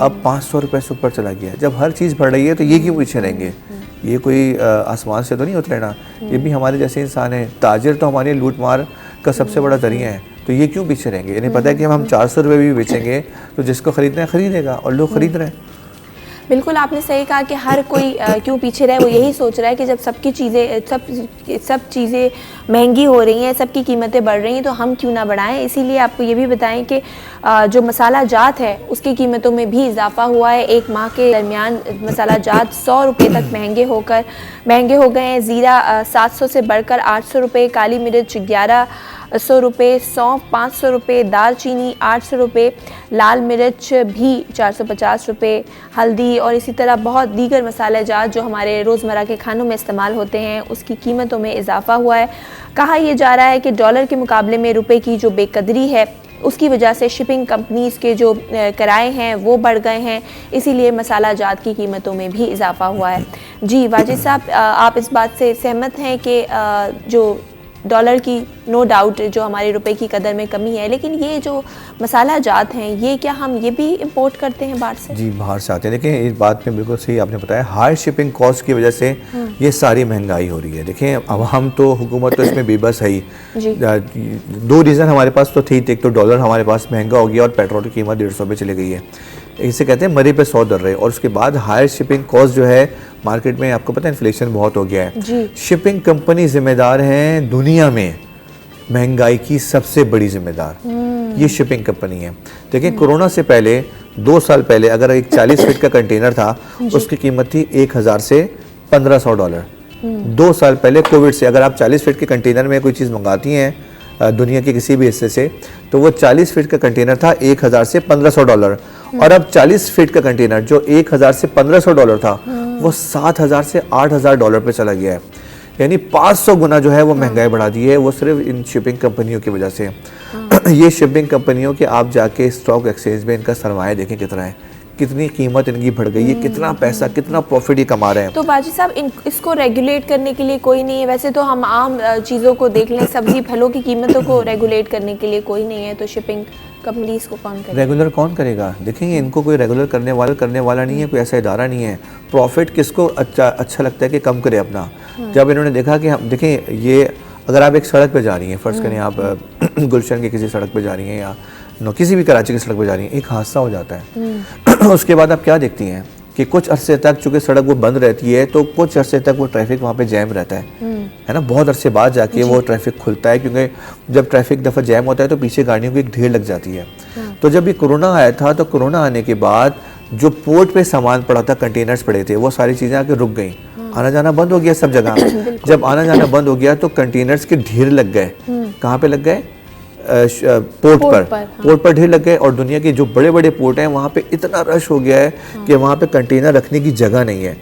अब 500 रुपये से ऊपर चला गया। जब हर चीज़ बढ़ रही है तो ये क्यों पीछे रहेंगे? ये कोई आसमान से तो नहीं उतरे ना, ये भी हमारे जैसे इंसान हैं। ताजिर तो हमारे लूट मार का सबसे बड़ा जरिया है, तो ये क्यों पीछे रहेंगे? इन्हें पता है कि हम 400 रुपये भी बेचेंगे तो जिसको ख़रीदना है ख़रीदेगा, और लोग ख़रीद रहे हैं। बिल्कुल आपने सही कहा कि हर कोई क्यों पीछे रहे। वो यही सोच रहा है कि जब सब चीज़ें महंगी हो रही हैं, सबकी कीमतें बढ़ रही हैं, तो हम क्यों ना बढ़ाएं। इसीलिए आपको ये भी बताएं कि जो मसाला जात है उसकी कीमतों में भी इजाफा हुआ है। एक माह के दरमियान मसाला जात 100 रुपये तक महंगे हो गए हैं। ज़ीरा 700 से बढ़कर 800 रुपये, काली मिर्च 1100 रुपये, सौंफ 500 रुपये, दालचीनी 800 रुपये, लाल मिर्च भी 450 रुपये, हल्दी और इसी तरह बहुत दीगर मसाले जात जो हमारे रोज़मर्रा के खानों में इस्तेमाल होते हैं उसकी कीमतों में इजाफा हुआ है। कहा यह जा रहा है कि डॉलर के मुकाबले में रुपए की जो बेकदरी है उसकी वजह से शिपिंग कंपनीज़ के जो किराए हैं वो बढ़ गए हैं, इसीलिए मसाला जात की कीमतों में भी इजाफा हुआ है। जी वाजिद साहब, आप इस बात से सहमत हैं कि जो डॉलर की नो डाउट जो हमारे रुपए की कदर में कमी है, लेकिन ये जो मसाला जात हैं ये क्या हम ये भी इंपोर्ट करते हैं बाहर से? जी, बाहर से आते हैं। देखिए, इस बात में बिल्कुल सही आपने बताया, हाई शिपिंग कॉस्ट की वजह से ये सारी महंगाई हो रही है। देखें, अब हम तो हुकूमत तो इसमें बेबस है ही। 2 रीज़न हमारे पास तो थी। एक तो डॉलर हमारे पास महंगा हो गया और पेट्रोल की कीमत 150 पे चली गई है। इसे कहते हैं मरी पे $100 और उसके बाद हायर शिपिंग कॉस्ट जो है मार्केट में, आपको पता है इन्फ्लेशन बहुत हो गया है जी। शिपिंग कंपनी जिम्मेदार हैं दुनिया में महंगाई की सबसे बड़ी जिम्मेदार, ये शिपिंग कंपनी है। देखिए कोरोना से पहले 2 साल पहले अगर एक 40 फीट का कंटेनर था उसकी कीमत थी 1000 से $1500। 2 साल पहले कोविड से अगर आप 40 फीट के कंटेनर में कोई चीज़ मंगाती हैं दुनिया के किसी भी हिस्से से, तो वो 40 फीट का कंटेनर था 1000 से $1500 और अब 40 फीट का कंटेनर जो 1000 से $1500 था वो 7000 से $8000 पे चला गया है। यानी 500 गुना जो है वो महंगाई बढ़ा दी है, वो सिर्फ इन शिपिंग कंपनियों की वजह से। ये शिपिंग कंपनियों के आप जाके स्टॉक एक्सचेंज में इनका सरमाया देखें कितना है, कितनी कीमत इनकी बढ़ गई है, कितना पैसा कितना प्रॉफिट ये कमा रहे हैं। तो बाजी साहब इसको रेगुलेट करने के लिए कोई नहीं है? वैसे तो हम आम चीज़ों को देख लें, सब्जी फलों की कीमतों को रेगुलेट करने के लिए कोई नहीं है, तो शिपिंग कंपनीज को कौन करेगा? रेगुलर कौन करेगा? देखेंगे इनको कोई रेगुलर करने वाला नहीं है, कोई ऐसा इदारा नहीं है। प्रॉफिट किसको अच्छा लगता है कि कम करे अपना। जब इन्होंने देखा कि हम देखें, ये अगर आप एक सड़क पे जा रही हैं, फ़र्ज़ करें आप गुलशन की किसी सड़क पे जा रही हैं या किसी भी कराची की सड़क पे जा रही हैं, एक हादसा हो जाता है उसके बाद आप क्या देखती हैं कि कुछ अरसे तक चूँकि सड़क वो बंद रहती है तो कुछ अरसे तक वो ट्रैफिक वहाँ पे जैम रहता है ना। बहुत अरसे बाद जाके वो ट्रैफिक खुलता है, क्योंकि जब ट्रैफिक दफ़ा जैम होता है तो पीछे गाड़ियों की एक ढेर लग जाती है। तो जब ये कोरोना आया था तो कोरोना आने के बाद जो पोर्ट पे सामान पड़ा था, कंटेनर्स पड़े थे, वो सारी चीज़ें आके रुक गई, आना जाना बंद हो गया सब जगह। जब आना जाना बंद हो गया तो कंटेनर्स के ढेर लग गए। कहाँ पे लग गए? पोर्ट पर ढेर लग गए। और दुनिया के जो बड़े बड़े पोर्ट हैं वहाँ पे इतना रश हो गया है कि वहाँ पे कंटेनर रखने की जगह नहीं है।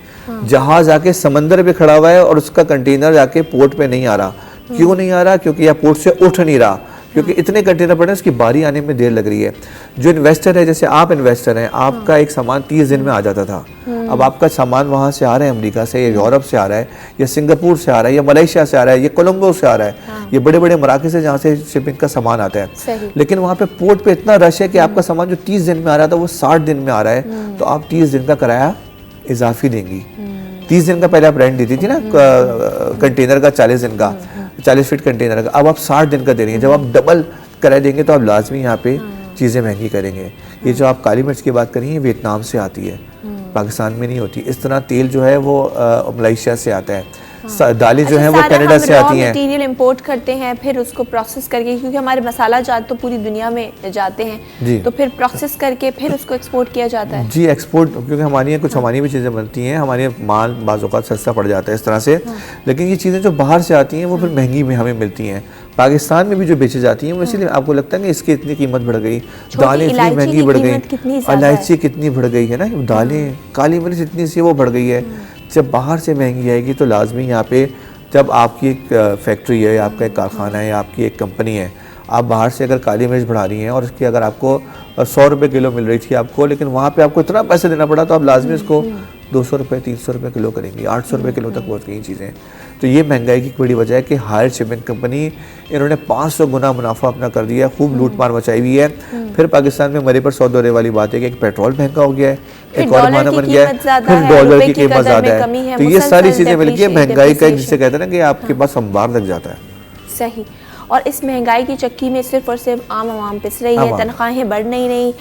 जहाज आके समंदर पे खड़ा हुआ है और उसका कंटेनर जाके पोर्ट पे नहीं आ रहा। क्यों नहीं आ रहा? क्योंकि यह पोर्ट से उठ नहीं रहा, क्योंकि इतने कंटेनर पड़े हैं, उसकी बारी आने में देर लग रही है। जो इन्वेस्टर है, जैसे आप इन्वेस्टर हैं, आपका एक सामान 30 दिन में आ जाता था। अब आपका सामान वहाँ से आ रहा है, अमेरिका से या यूरोप से आ रहा है या सिंगापुर से आ रहा है या मलेशिया से आ रहा है या कोलंबो से आ रहा है, ये बड़े बड़े मराकज़ है जहाँ से शिपिंग का सामान आता है। लेकिन वहाँ पे पोर्ट पे इतना रश है कि आपका सामान जो 30 दिन में आ रहा था वो 60 दिन में आ रहा है, तो आप 30 दिन का किराया इजाफी देंगी। 30 दिन का पहले आप रेंट देती थी ना कंटेनर का, 40 दिन का, 40 फीट कंटेनर का, अब आप 60 दिन का दे रही हैं। जब आप डबल किराया देंगे तो आप लाजमी यहाँ पे चीज़ें महंगी करेंगे। ये जो आप काली मिर्च की बात करें, वियतनाम से आती है, पाकिस्तान में नहीं होती। इस तरह तेल जो है वो मलेशिया से आता है। दालें जो हैं वो कनाडा से आती हैं। मटेरियल इंपोर्ट करते हैं, फिर उसको प्रोसेस करके, क्योंकि हमारे मसाला जात तो पूरी दुनिया में जाते हैं, तो फिर प्रोसेस करके फिर उसको एक्सपोर्ट किया जाता है। जी, एक्सपोर्ट, क्योंकि हमारी कुछ हमारी भी चीज़ें बनती हैं, हमारे माल बाज़ सस्ता पड़ जाता है इस तरह से। लेकिन ये चीज़ें जो बाहर से आती हैं वो फिर महंगी में हमें मिलती हैं। पाकिस्तान में भी जो बेची जाती हैं वो इसीलिए आपको लगता है कि इसकी इतनी कीमत बढ़ गई, दालें इतनी महंगी बढ़ गई, इलायची कितनी बढ़ गई है ना, दालें, काली मिर्च इतनी सी वो बढ़ गई है। जब बाहर से महंगी आएगी तो लाजमी यहाँ पे, जब आपकी एक फैक्ट्री है, आपका एक कारखाना है, आपकी एक कंपनी है, आप बाहर से अगर काली मिर्च बढ़ा रही हैं और उसकी अगर आपको 100 रुपये किलो मिल रही थी आपको, लेकिन वहाँ पे आपको इतना पैसे देना पड़ा, तो आप लाजमी इसको 200 रुपये 300 रुपये किलो करेंगी, 800 रुपये किलो तक पहुँच गई चीज़ें। तो ये महंगाई की बड़ी वजह है कि हायर शिपिंग कंपनी, इन्होंने 500 गुना मुनाफा अपना कर दिया है, खूब लूट मार मचाई हुई है। फिर पाकिस्तान में मरे पर $100 वाली बात है कि एक पेट्रोल महंगा हो गया है, एक और माना बन गया है, फिर डॉलर की कीमत ज़्यादा है। तो ये सारी चीज़ें मिलकर महंगाई का, जिसे कहते हैं ना कि आपके पास अंबार लग जाता है। सही। और इस महंगाई की चक्की में सिर्फ और सिर्फ आम आवाम पिस रही है, तनख्वाहें बढ़ नहीं रही,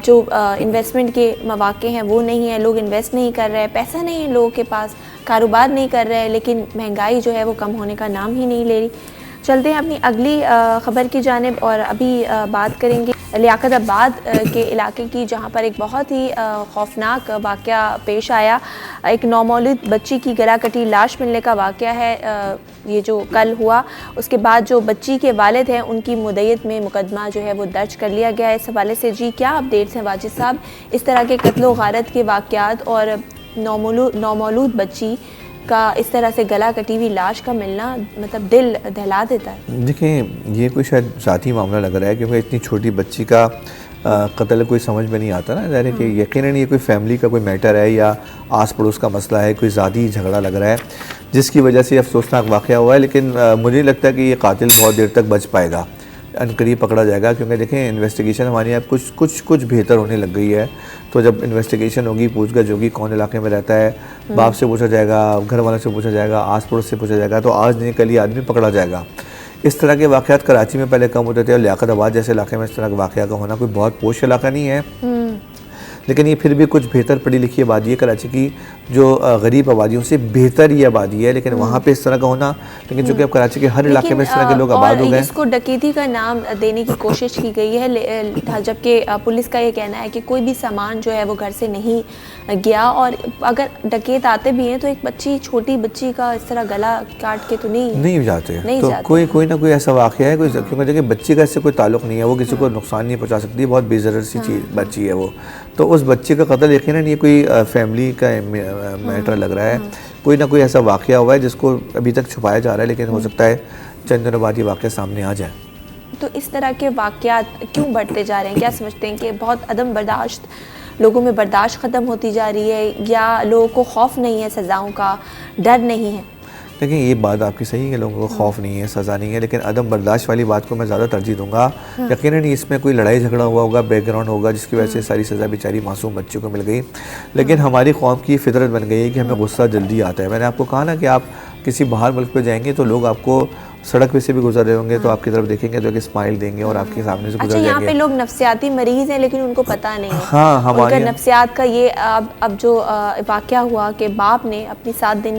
जो इन्वेस्टमेंट के मौके हैं वो नहीं है, लोग इन्वेस्ट नहीं कर रहे हैं, पैसा नहीं है लोगों के पास, कारोबार नहीं कर रहे हैं, लेकिन महंगाई जो है वो कम होने का नाम ही नहीं ले रही। चलते हैं अपनी अगली ख़बर की जानिब और अभी बात करेंगे लियाकताबाद के इलाके की, जहां पर एक बहुत ही खौफनाक वाक़या पेश आया। एक नौमौलूद बच्ची की गला कटी लाश मिलने का वाक़या है, ये जो कल हुआ। उसके बाद जो बच्ची के वालिद हैं उनकी मुद्दत में मुकदमा जो है वो दर्ज कर लिया गया है। इस हवाले से जी क्या अपडेट्स हैं वाजिद साहब? इस तरह के कत्लो गारत के वाक़यात और नौमौलूद बच्ची का इस तरह से गला कटी हुई लाश का मिलना मतलब दिल दहला देता है। देखें, ये कोई शायद ज़ाती मामला लग रहा है, क्योंकि इतनी छोटी बच्ची का कत्ल कोई समझ में नहीं आता ना। ज़ाहिर है कि यकीनन ये कोई फैमिली का कोई मैटर है या आस पड़ोस का मसला है, कोई ज़ाती झगड़ा लग रहा है जिसकी वजह से अफसोसनाक वाक़या हुआ है। लेकिन मुझे लगता है कि ये कातिल बहुत देर तक बच पाएगा, अनकरीब पकड़ा जाएगा, क्योंकि देखें इन्वेस्टिगेशन हमारी अब कुछ बेहतर होने लग गई है। तो जब इन्वेस्टिगेशन होगी, पूछगछ होगी, कौन इलाके में रहता है, बाप से पूछा जाएगा, घर वालों से पूछा जाएगा, आस पड़ोस से पूछा जाएगा, तो आज नहीं कल ही आदमी पकड़ा जाएगा। इस तरह के वाक़यात कराची में पहले कम होते थे और लियाकताबाद जैसे इलाके में इस तरह के वाक़या का होना कोई बहुत पोश इलाका नहीं है। लेकिन ये फिर भी कुछ बेहतर पढ़ी लिखी आबादी है। कराची की जो गरीब आबादियों से बेहतर ये आबादी है, लेकिन वहाँ पे इस तरह का होना, लेकिन चूँकि अब कराची के हर इलाके में इस तरह के लोग आबाद हो गए। इसको डकैती का नाम देने की कोशिश की गई है, जबकि पुलिस का ये कहना है कि कोई भी सामान जो है वो घर से नहीं गया, और अगर डकैत आते भी हैं तो एक छोटी बच्ची का इस तरह गला काट के तो नहीं जाते। तो कोई ना कोई ऐसा वाक़या है, क्योंकि देखिए बच्ची का इससे कोई ताल्लुक़ नहीं है, वो किसी को नुकसान नहीं पहुँचा सकती, बहुत बेज़रर सी चीज़ बच्ची है वो। तो उस बच्चे का कत्ल यकीनन ये कोई फैमिली का मैटर लग रहा है, कोई ना कोई ऐसा वाक़या हुआ है जिसको अभी तक छुपाया जा रहा है, लेकिन हो सकता है चंद दिनों बाद ये वाक़या सामने आ जाए। तो इस तरह के वाक़यात क्यों बढ़ते जा रहे हैं? क्या समझते हैं कि बहुत अदम बर्दाश्त, लोगों में बर्दाश्त ख़त्म होती जा रही है, या लोगों को खौफ नहीं है, सज़ाओं का डर नहीं है? देखिए ये बात आपकी सही है कि लोगों को खौफ नहीं है, सज़ा नहीं है, लेकिन अदम बर्दाश्त वाली बात को मैं ज़्यादा तरजीह दूंगा। यकीनन इसमें कोई लड़ाई झगड़ा हुआ होगा, बैकग्राउंड होगा, जिसकी वजह से सारी सज़ा बेचारी मासूम बच्चे को मिल गई। लेकिन हमारी कौम की फितरत बन गई है कि हमें गुस्सा जल्दी आता है। मैंने आपको कहा ना कि आप किसी बाहर मुल्क पे जाएंगे तो लोग आपको सड़क पे से भी गुजर रहे होंगे तो आपकी तरफ देखेंगे तो एक स्माइल देंगे और आपके सामने से गुजर जाएंगे। यहाँ पे लोग नफ्सियाती मरीज हैं लेकिन उनको पता नहीं है। हाँ, हमारे नफ्सियात का ये अब जो वाक़या हुआ कि बाप ने अपनी 7 दिन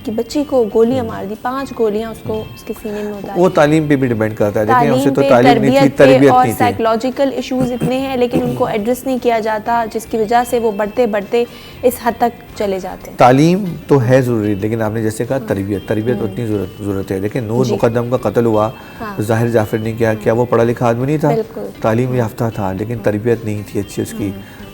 की बच्ची को गोलियां मार दी, 5 गोलियां उसके सीने में उतारी। वो तालीम पे भी डिपेंड करता है। देखिए उसे तो तालीम नहीं थी, तरबियत नहीं थी, साइकोलॉजिकल इश्यूज इतने हैं लेकिन उनको एड्रेस नहीं किया जाता, जिसकी वजह से वो बढ़ते बढ़ते इस हद तक चले जाते हैं। तालीम तो है ज़रूरी, लेकिन आपने जैसे कहा तरबियत उतनी ज़रूरत है। देखिए नूर मुक़द्दम का कत्ल हुआ, ज़ाहिर जाफर ने क्या वो पढ़ा लिखा आदमी नहीं था, तालीम याफ्ता था, लेकिन तरबियत नहीं थी अच्छी उसकी।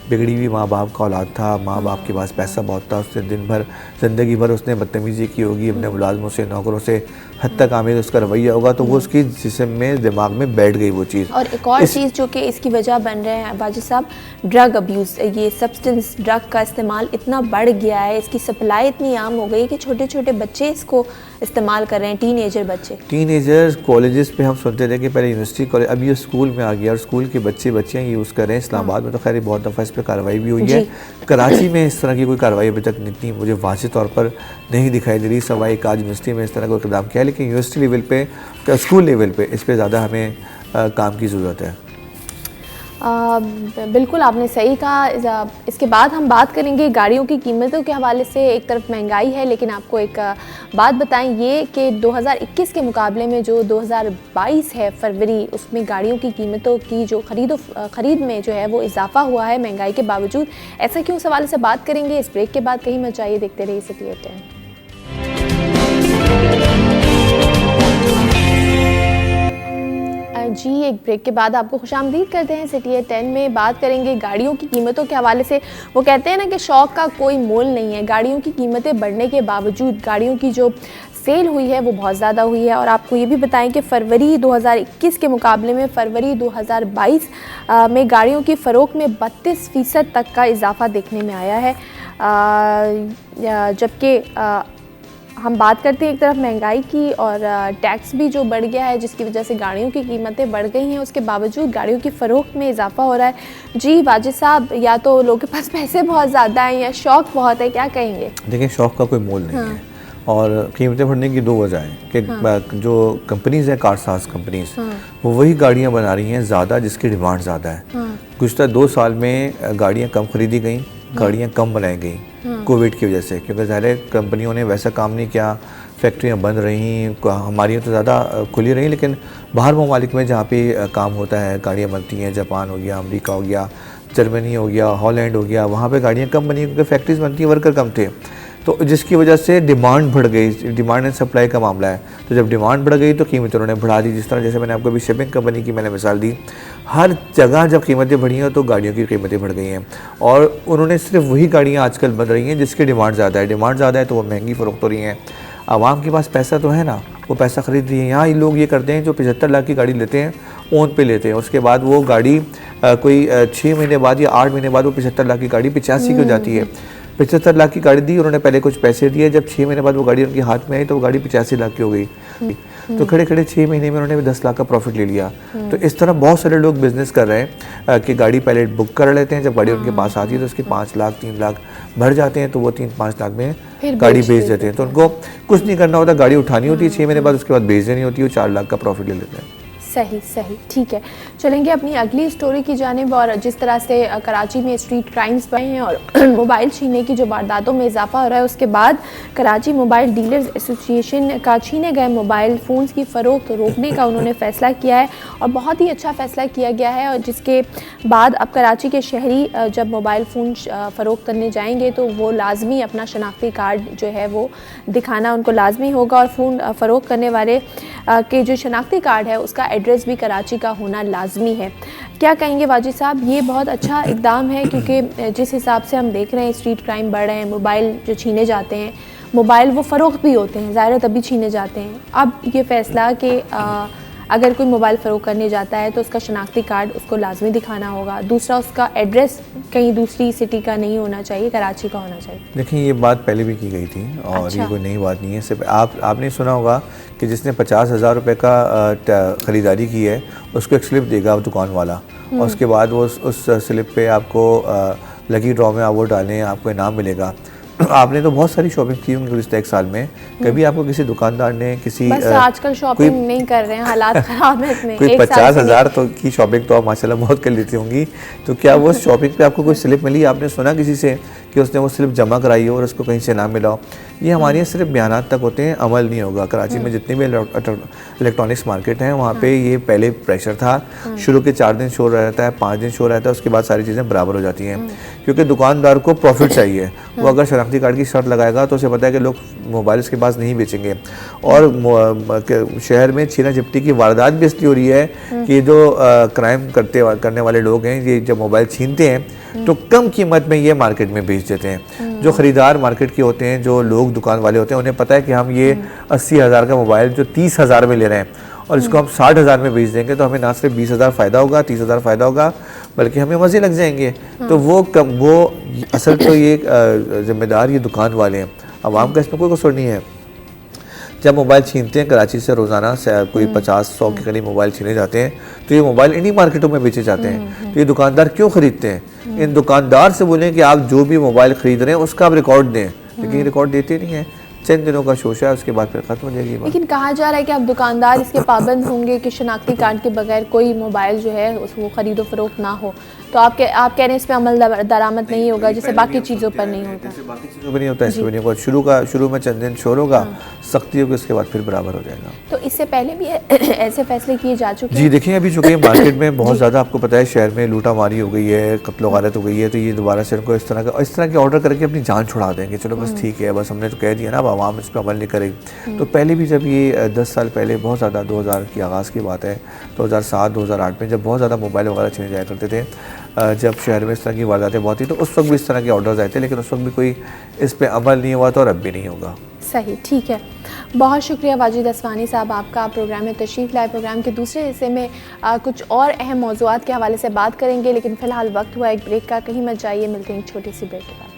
बिगड़ी हुई माँ बाप का औलाद था, माँ बाप के पास पैसा बहुत था, उसने दिन भर ज़िंदगी भर उसने बदतमीज़ी की होगी अपने मुलाजमों से, नौकरों से, हद तक आमिर उसका रवैया होगा, तो वो उसकी जिस्म में, दिमाग में बैठ गई वो चीज़। और एक और चीज़ जो कि इसकी वजह बन रहे हैं वाजिद साहब, ड्रग अब्यूज़, ये सब्सटेंस ड्रग का इस्तेमाल इतना बढ़ गया है, इसकी सप्लाई इतनी आम हो गई कि छोटे छोटे बच्चे इसको इस्तेमाल कर रहे हैं, टीनेजर्स कॉलेजेस पे हम सुनते थे कि पहले यूनिवर्सिटी कॉलेज, अब ये स्कूल में आ गया और स्कूल के बच्चियाँ यूज़ कर रहे हैं। इस्लामाबाद में तो खैर बहुत दफ़ा इस पर कार्रवाई भी हुई है, कराची में इस तरह की कोई कार्रवाई अभी तक इतनी मुझे वाज़ेह तौर पर नहीं दिखाई दे रही, सवाई एक आज यूनिवर्सिटी में इस तरह का इक़दाम किया, लेकिन यूनिवर्सिटी लेवल पे, स्कूल लेवल पे इस पे ज़्यादा हमें काम की ज़रूरत है। बिल्कुल आपने सही कहा। इसके बाद हम बात करेंगे गाड़ियों की कीमतों के हवाले से। एक तरफ महंगाई है, लेकिन आपको एक बात बताएं ये कि 2021 के मुकाबले में जो 2022 है फरवरी, उसमें गाड़ियों की कीमतों की जो ख़रीद में जो है वो इजाफा हुआ है महंगाई के बावजूद। ऐसा क्यों, उस हवाले से बात करेंगे इस ब्रेक के बाद। कहीं मत जाइए, देखते रहिए सिटी 10। जी एक ब्रेक के बाद आपको खुशामदीद करते हैं। सिटी 10 में बात करेंगे गाड़ियों की कीमतों के हवाले से। वो कहते हैं ना कि शौक़ का कोई मोल नहीं है, गाड़ियों की कीमतें बढ़ने के बावजूद गाड़ियों की जो सेल हुई है वो बहुत ज़्यादा हुई है। और आपको ये भी बताएं कि फरवरी 2021 के मुकाबले में फरवरी 2022 में गाड़ियों की फ़रोख्त में 32% तक का इजाफा देखने में आया है। जबकि हम बात करते हैं एक तरफ महंगाई की और टैक्स भी जो बढ़ गया है, जिसकी वजह से गाड़ियों की कीमतें बढ़ गई हैं, उसके बावजूद गाड़ियों की फ़रोख्त में इजाफा हो रहा है। जी वाजिद साहब, या तो लोगों के पास पैसे बहुत ज़्यादा हैं या शौक़ बहुत है, क्या कहेंगे? देखिए शौक़ का कोई मोल नहीं है और कीमतें बढ़ने की 2 वजह हैं कि जो कंपनीज़ हैं, कारसाज कंपनीज़, वो वही गाड़ियाँ बना रही हैं ज़्यादा जिसकी डिमांड ज़्यादा है। गुज़श्ता 2 साल में गाड़ियाँ कम ख़रीदी गई, गाड़ियाँ कम बनाई गई कोविड की वजह से, क्योंकि ज़ाहिर कंपनियों ने वैसा काम नहीं किया, फैक्ट्रियाँ बंद रहीं, हमारी तो ज़्यादा खुली रहीं, लेकिन बाहर ममालिक में जहाँ पे काम होता है, गाड़ियाँ बनती हैं, जापान हो गया, अमेरिका हो गया, जर्मनी हो गया, हॉलैंड हो गया, वहाँ पे गाड़ियाँ कम बनी क्योंकि फैक्ट्रीज बनती हैं, वर्कर कम थे, तो जिसकी वजह से डिमांड बढ़ गई। डिमांड एंड सप्लाई का मामला है, तो जब डिमांड बढ़ गई तो कीमतें उन्होंने बढ़ा दी। जिस तरह जैसे मैंने आपको अभी शिपिंग कंपनी की मैंने मिसाल दी, हर जगह जब कीमतें बढ़ी हैं तो गाड़ियों की कीमतें बढ़ गई हैं और उन्होंने सिर्फ वही गाड़ियाँ आजकल बन रही हैं जिसकी डिमांड ज़्यादा है। डिमांड ज़्यादा है तो वो महंगी फ़रोख्त हो रही हैं। आवाम के पास पैसा तो है ना, वो पैसा ख़रीद रही है। यहाँ ये लोग ये करते हैं जो 75 लाख की गाड़ी लेते हैं, ओन पे लेते हैं, उसके बाद वो गाड़ी कोई 6 महीने बाद या 8 महीने बाद वो 75 लाख की गाड़ी 85 की हो जाती है। 75 लाख की गाड़ी दी, उन्होंने पहले कुछ पैसे दिए, जब 6 महीने बाद वो गाड़ी उनके हाथ में आई तो वो गाड़ी 85 लाख की हो गई। तो खड़े खड़े 6 महीने में उन्होंने 10 लाख का प्रॉफिट ले लिया। तो इस तरह बहुत सारे लोग बिजनेस कर रहे हैं कि गाड़ी पहले बुक कर लेते हैं, जब गाड़ी उनके पास आती है तो उसके 5 लाख 3 लाख भर जाते हैं, तो वो 3-5 लाख में गाड़ी बेच देते हैं। तो उनको कुछ नहीं करना होता, गाड़ी उठानी होती है 6 महीने बाद, उसके बाद बेच देनी होती है, 4 लाख का प्रॉफिट ले लेते हैं। सही, ठीक है। चलेंगे अपनी अगली स्टोरी की जानिब। और जिस तरह से कराची में स्ट्रीट क्राइम्स बढ़े हैं और मोबाइल छीनने की जो वारदातों में इजाफा हो रहा है, उसके बाद कराची मोबाइल डीलर्स एसोसिएशन का छीने गए मोबाइल फ़ोन्स की फ़रोख्त रोकने का उन्होंने फ़ैसला किया है और बहुत ही अच्छा फ़ैसला किया गया है। और जिसके बाद अब कराची के शहरी जब मोबाइल फ़ोन फ़रोख्त करने जाएंगे तो वो लाजमी अपना शनाख्ती कार्ड जो है वो दिखाना उनको लाजमी होगा और फ़ोन फ़रोख्त करने वाले के जो शनाख्ती कार्ड है उसका एड्रेस भी कराची का होना लाजमी है। क्या कहेंगे वाजिद साहब, ये बहुत अच्छा इक़दाम है क्योंकि जिस हिसाब से हम देख रहे हैं स्ट्रीट क्राइम बढ़ रहे हैं, मोबाइल जो छीने जाते हैं, मोबाइल वो फ़रोख्त भी होते हैं, ज़ाहिर है तभी छीने जाते हैं। अब ये फ़ैसला कि अगर कोई मोबाइल फ़रोख्त करने जाता है तो उसका शनाख्ती कार्ड उसको लाजमी दिखाना होगा, दूसरा उसका एड्रेस कहीं दूसरी सिटी का नहीं होना चाहिए, कराची का होना चाहिए। देखिए ये बात पहले भी की गई थी और अच्छा। ये कोई नई बात नहीं है। सिर्फ आपने सुना होगा कि जिसने 50,000 रुपये का ख़रीदारी की है उसको एक स्लिप देगा दुकान वाला और उसके बाद वो उस स्लिप पे आपको लकी ड्रॉ में आप वो डालें, आपको इनाम मिलेगा। आपने तो बहुत सारी शॉपिंग की होंगी गुज़िश्ता एक साल में, कभी आपको किसी दुकानदार ने किसी बस आजकल शॉपिंग नहीं कर रहे हैं, हालात ख़राब है इतने। कोई 50,000 तो की शॉपिंग तो आप माशाल्लाह बहुत कर लेती होंगी, तो क्या वो शॉपिंग पे आपको कोई स्लिप मिली? आपने सुना किसी से कि उसने वो स्लिप जमा कराई हो और उसको कहीं से इनाम मिला हो? ये हमारे यहाँ सिर्फ बयानात तक होते हैं, अमल नहीं होगा। कराची में जितने भी इलेक्ट्रॉनिक्स मार्केट हैं वहाँ पे ये पहले प्रेशर था, शुरू के 4 दिन शो रहता है, 5 दिन शो रहता है, उसके बाद सारी चीज़ें बराबर हो जाती हैं क्योंकि दुकानदार को प्रॉफिट चाहिए। वो अगर शनाख्ती कार्ड की शर्त लगाएगा तो उसे पता है कि लोग मोबाइल उसके पास नहीं बेचेंगे। और शहर में छीना झपटी की वारदात भी इसलिए हो रही है कि जो क्राइम करने वाले लोग हैं ये जब मोबाइल छीनते हैं तो कम कीमत में ये मार्केट में बेच देते हैं। जो ख़रीदार मार्केट के होते हैं, जो लोग दुकान वाले होते हैं, उन्हें पता है कि हम ये 80,000 का मोबाइल जो 30,000 में ले रहे हैं और इसको हम 60,000 में बेच देंगे तो हमें ना सिर्फ 20,000 फ़ायदा होगा, 30,000 फ़ायदा होगा, बल्कि हमें मज़े लग जाएंगे। तो वो असल तो ये ज़िम्मेदार ये दुकान वाले हैं, आवाम का इसमें कोई कसूर नहीं है। जब मोबाइल छीनते हैं कराची से रोज़ाना से कोई 50-100 के करीब मोबाइल छीने जाते हैं तो ये मोबाइल इन्हीं मार्केटों में बेचे जाते हैं। तो ये दुकानदार क्यों ख़रीदते हैं? इन दुकानदार से बोलें कि आप जो भी मोबाइल ख़रीद रहे हैं उसका आप रिकॉर्ड दें, लेकिन ये रिकॉर्ड देते नहीं हैं। चंद दिनों का शोशा है, उसके बाद फिर ख़त्म हो जाएगी। लेकिन कहा जा रहा है कि अब दुकानदार इसके पाबंद होंगे कि शनाख्ती कार्ड के बगैर कोई मोबाइल जो है वो ख़रीदो फ़रोख्त ना हो। तो आप कह रहे हैं इस पर अमल दरामद नहीं होगा, जैसे बाकी चीज़ों पर नहीं होता। बाकी चीज़ों पर नहीं होता, इस पर नहीं होगा। शुरू में चंद दिन शोर होगा, सख्ती होगी, उसके बाद फिर बराबर हो जाएगा। तो इससे पहले भी ऐसे फैसले किए जा चुके हैं? जी देखिए, अभी चूँकि मार्केट में बहुत ज़्यादा आपको पता है शहर में लूटा मारी हो गई है, कत्ल वारत हो गई है, तो ये दोबारा से उनको इस तरह के ऑर्डर करके अपनी जान छुड़ा देंगे। चलो बस ठीक है, बस हमने तो कह दिया ना, अब आवाम इस पर अमल नहीं करेगी। तो पहले भी जब ये 10 साल पहले बहुत ज़्यादा 2000 की आगाज़ की बात है, 2007-2008 में जब बहुत ज़्यादा मोबाइल वगैरह छीने जाया करते थे, जब शहर में इस तरह की वारदातें बहुत थी, तो उस वक्त भी इस तरह के ऑर्डर्स आए थे, लेकिन उस वक्त भी कोई इस पर अमल नहीं हुआ था और अब भी नहीं होगा। सही, ठीक है। बहुत शुक्रिया वाजिद असवानी साहब आपका। प्रोग्राम में तशरीफ़ लाए। प्रोग्राम के दूसरे हिस्से में कुछ और अहम मौज़ूआत के हवाले से बात करेंगे, लेकिन फ़िलहाल वक्त हुआ एक ब्रेक का, कहीं मत जाइए, मिलते हैं एक छोटी सी ब्रेक के बाद।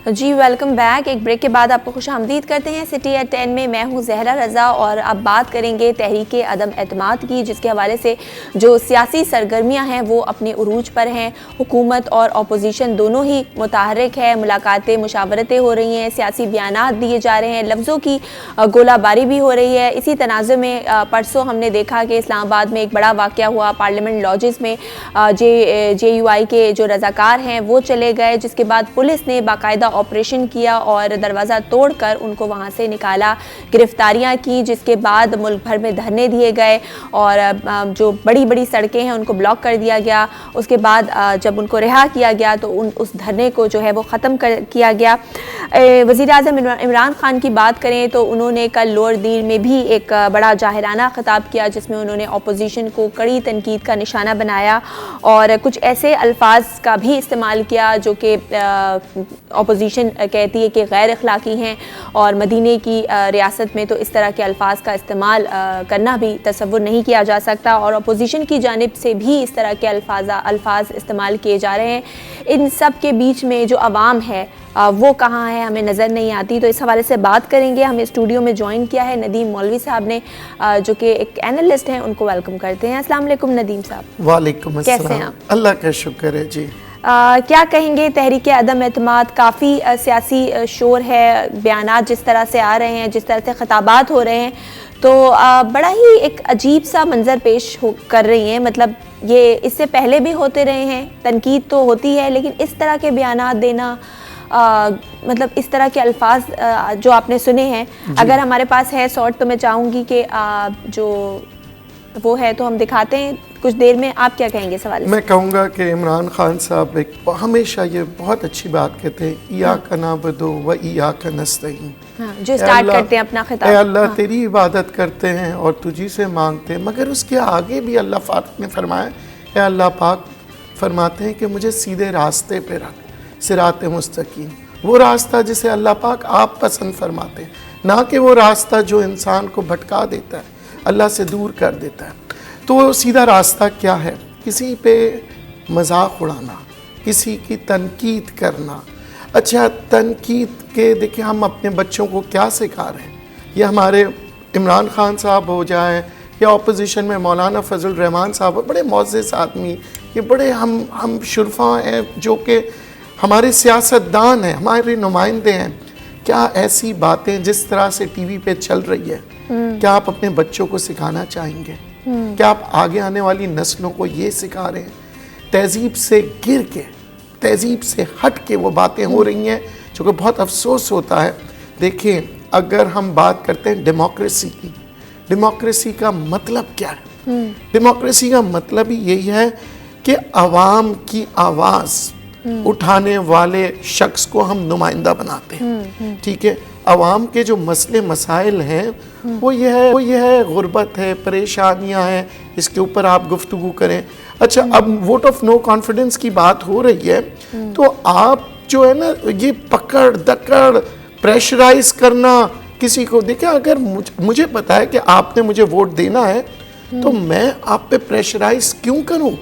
जी वेलकम बैक। एक ब्रेक के बाद आपको खुशामदीद करते हैं सिटी एट 10 में। मैं हूं ज़हरा रज़ा और अब बात करेंगे तहरीके अदम एतमाद की, जिसके हवाले से जो सियासी सरगर्मियां हैं वो अपने उरूज पर हैं। हुकूमत और अपोजिशन दोनों ही मुतहर्रिक है, मुलाकातें मुशावरतें हो रही हैं, सियासी बयानात दिए जा रहे हैं, लफ्ज़ों की गोलाबारी भी हो रही है। इसी तनाज़ुर में परसों हमने देखा कि इस्लामाबाद में एक बड़ा वाक़या हुआ। पार्लियामेंट लॉजेस में JUI के जो रज़ाकार हैं वो चले गए, जिसके बाद पुलिस ने बाकायदा ऑपरेशन किया और दरवाज़ा तोड़कर उनको वहाँ से निकाला, गिरफ्तारियाँ की, जिसके बाद मुल्क भर में धरने दिए गए और जो बड़ी बड़ी सड़कें हैं उनको ब्लॉक कर दिया गया। उसके बाद जब उनको रिहा किया गया तो उस धरने को जो है वो ख़त्म किया गया। वज़ीर-ए-आज़म इमरान खान की बात करें तो उन्होंने कल लोअर दीर में भी एक बड़ा जाहिराना ख़िताब किया, जिसमें उन्होंने अपोजिशन को कड़ी तनकीद का निशाना बनाया और कुछ ऐसे अल्फाज का भी इस्तेमाल किया जो कि अपोजिशन कहती है कि गैर अखलाकी हैं और मदीने की रियासत में तो इस तरह के अल्फाज का इस्तेमाल करना भी तसव्वुर नहीं किया जा सकता और अपोजिशन की जानिब से भी इस तरह के अल्फाज इस्तेमाल किए जा रहे हैं। इन सब के बीच में जो अवाम है वो कहाँ है, हमें नज़र नहीं आती। तो इस हवाले से बात करेंगे। हमें स्टूडियो में ज्वाइन किया है नदीम मौलवी साहब ने, जो कि एक एनालिस्ट हैं, उनको वेलकम करते हैं। अस्सलाम वालेकुम नदीम साहब। वालेकुम अस्सलाम। कैसे हैं आप? अल्लाह का शुक्र है जी। क्या कहेंगे तहरीक अदम एतमाद? काफ़ी सियासी शोर है, बयानात जिस तरह से आ रहे हैं, जिस तरह से खिताबात हो रहे हैं, तो बड़ा ही एक अजीब सा मंज़र पेश कर रही हैं। मतलब ये इससे पहले भी होते रहे हैं, तनकीद तो होती है, लेकिन इस तरह के बयानात देना, मतलब इस तरह के अल्फाज जो आपने सुने हैं, अगर हमारे पास है शॉर्ट तो मैं चाहूँगी कि जो वो है तो हम दिखाते हैं कुछ देर में। आप क्या कहेंगे सवाल? मैं कहूँगा कि इमरान खान साहब एक हमेशा ये बहुत अच्छी बात कहते हैं, इय्याका नअबुदु व इय्याका नस्तईन। जो स्टार्ट करते हैं अपना खिताब, अल्लाह तेरी इबादत करते हैं और तुझी से मांगते हैं। मगर उसके आगे भी अल्लाह पाक ने फरमाया, अल्लाह पाक फरमाते हैं कि मुझे सीधे रास्ते पे रख, सिराते मुस्तकीम, वो रास्ता जिसे अल्लाह पाक आप पसंद फरमाते हैं, ना कि वो रास्ता जो इंसान को भटका देता है, अल्लाह से दूर कर देता है। तो वो सीधा रास्ता क्या है? किसी पे मजाक उड़ाना, किसी की तनकीद करना। अच्छा, तनकीद के देखिए हम अपने बच्चों को क्या सिखा रहे हैं? ये हमारे इमरान खान साहब हो जाए या अपोजिशन में मौलाना फजल रहमान साहब, बड़े मुअज़्ज़िज़ आदमी, ये बड़े हम शुरफा हैं जो कि हमारे सियासतदान हैं, हमारे नुमाइंदे हैं। क्या ऐसी बातें जिस तरह से टीवी पे चल रही है, क्या आप अपने बच्चों को सिखाना चाहेंगे? क्या आप आगे आने वाली नस्लों को ये सिखा रहे हैं? तहजीब से गिर के, तहजीब से हट के वो बातें हो रही हैं, जो कि बहुत अफसोस होता है। देखिए, अगर हम बात करते हैं डेमोक्रेसी की, डेमोक्रेसी का मतलब क्या है? डेमोक्रेसी का मतलब ही यही है कि आवाम की आवाज़ उठाने वाले शख्स को हम नुमाइंदा बनाते हैं। ठीक है, आवाम के जो मसले मसाइल हैं वो ये है गुर्बत है, परेशानियां हैं, इसके ऊपर आप गुफ्तगू करें। अच्छा, अब वोट ऑफ नो कॉन्फिडेंस की बात हो रही है, तो आप जो है ना, ये पकड़ दकड़, प्रेशराइज करना किसी को, देखिए अगर मुझे पता है कि आपने मुझे वोट देना है, तो मैं आप पे प्रेशराइज क्यों करूं?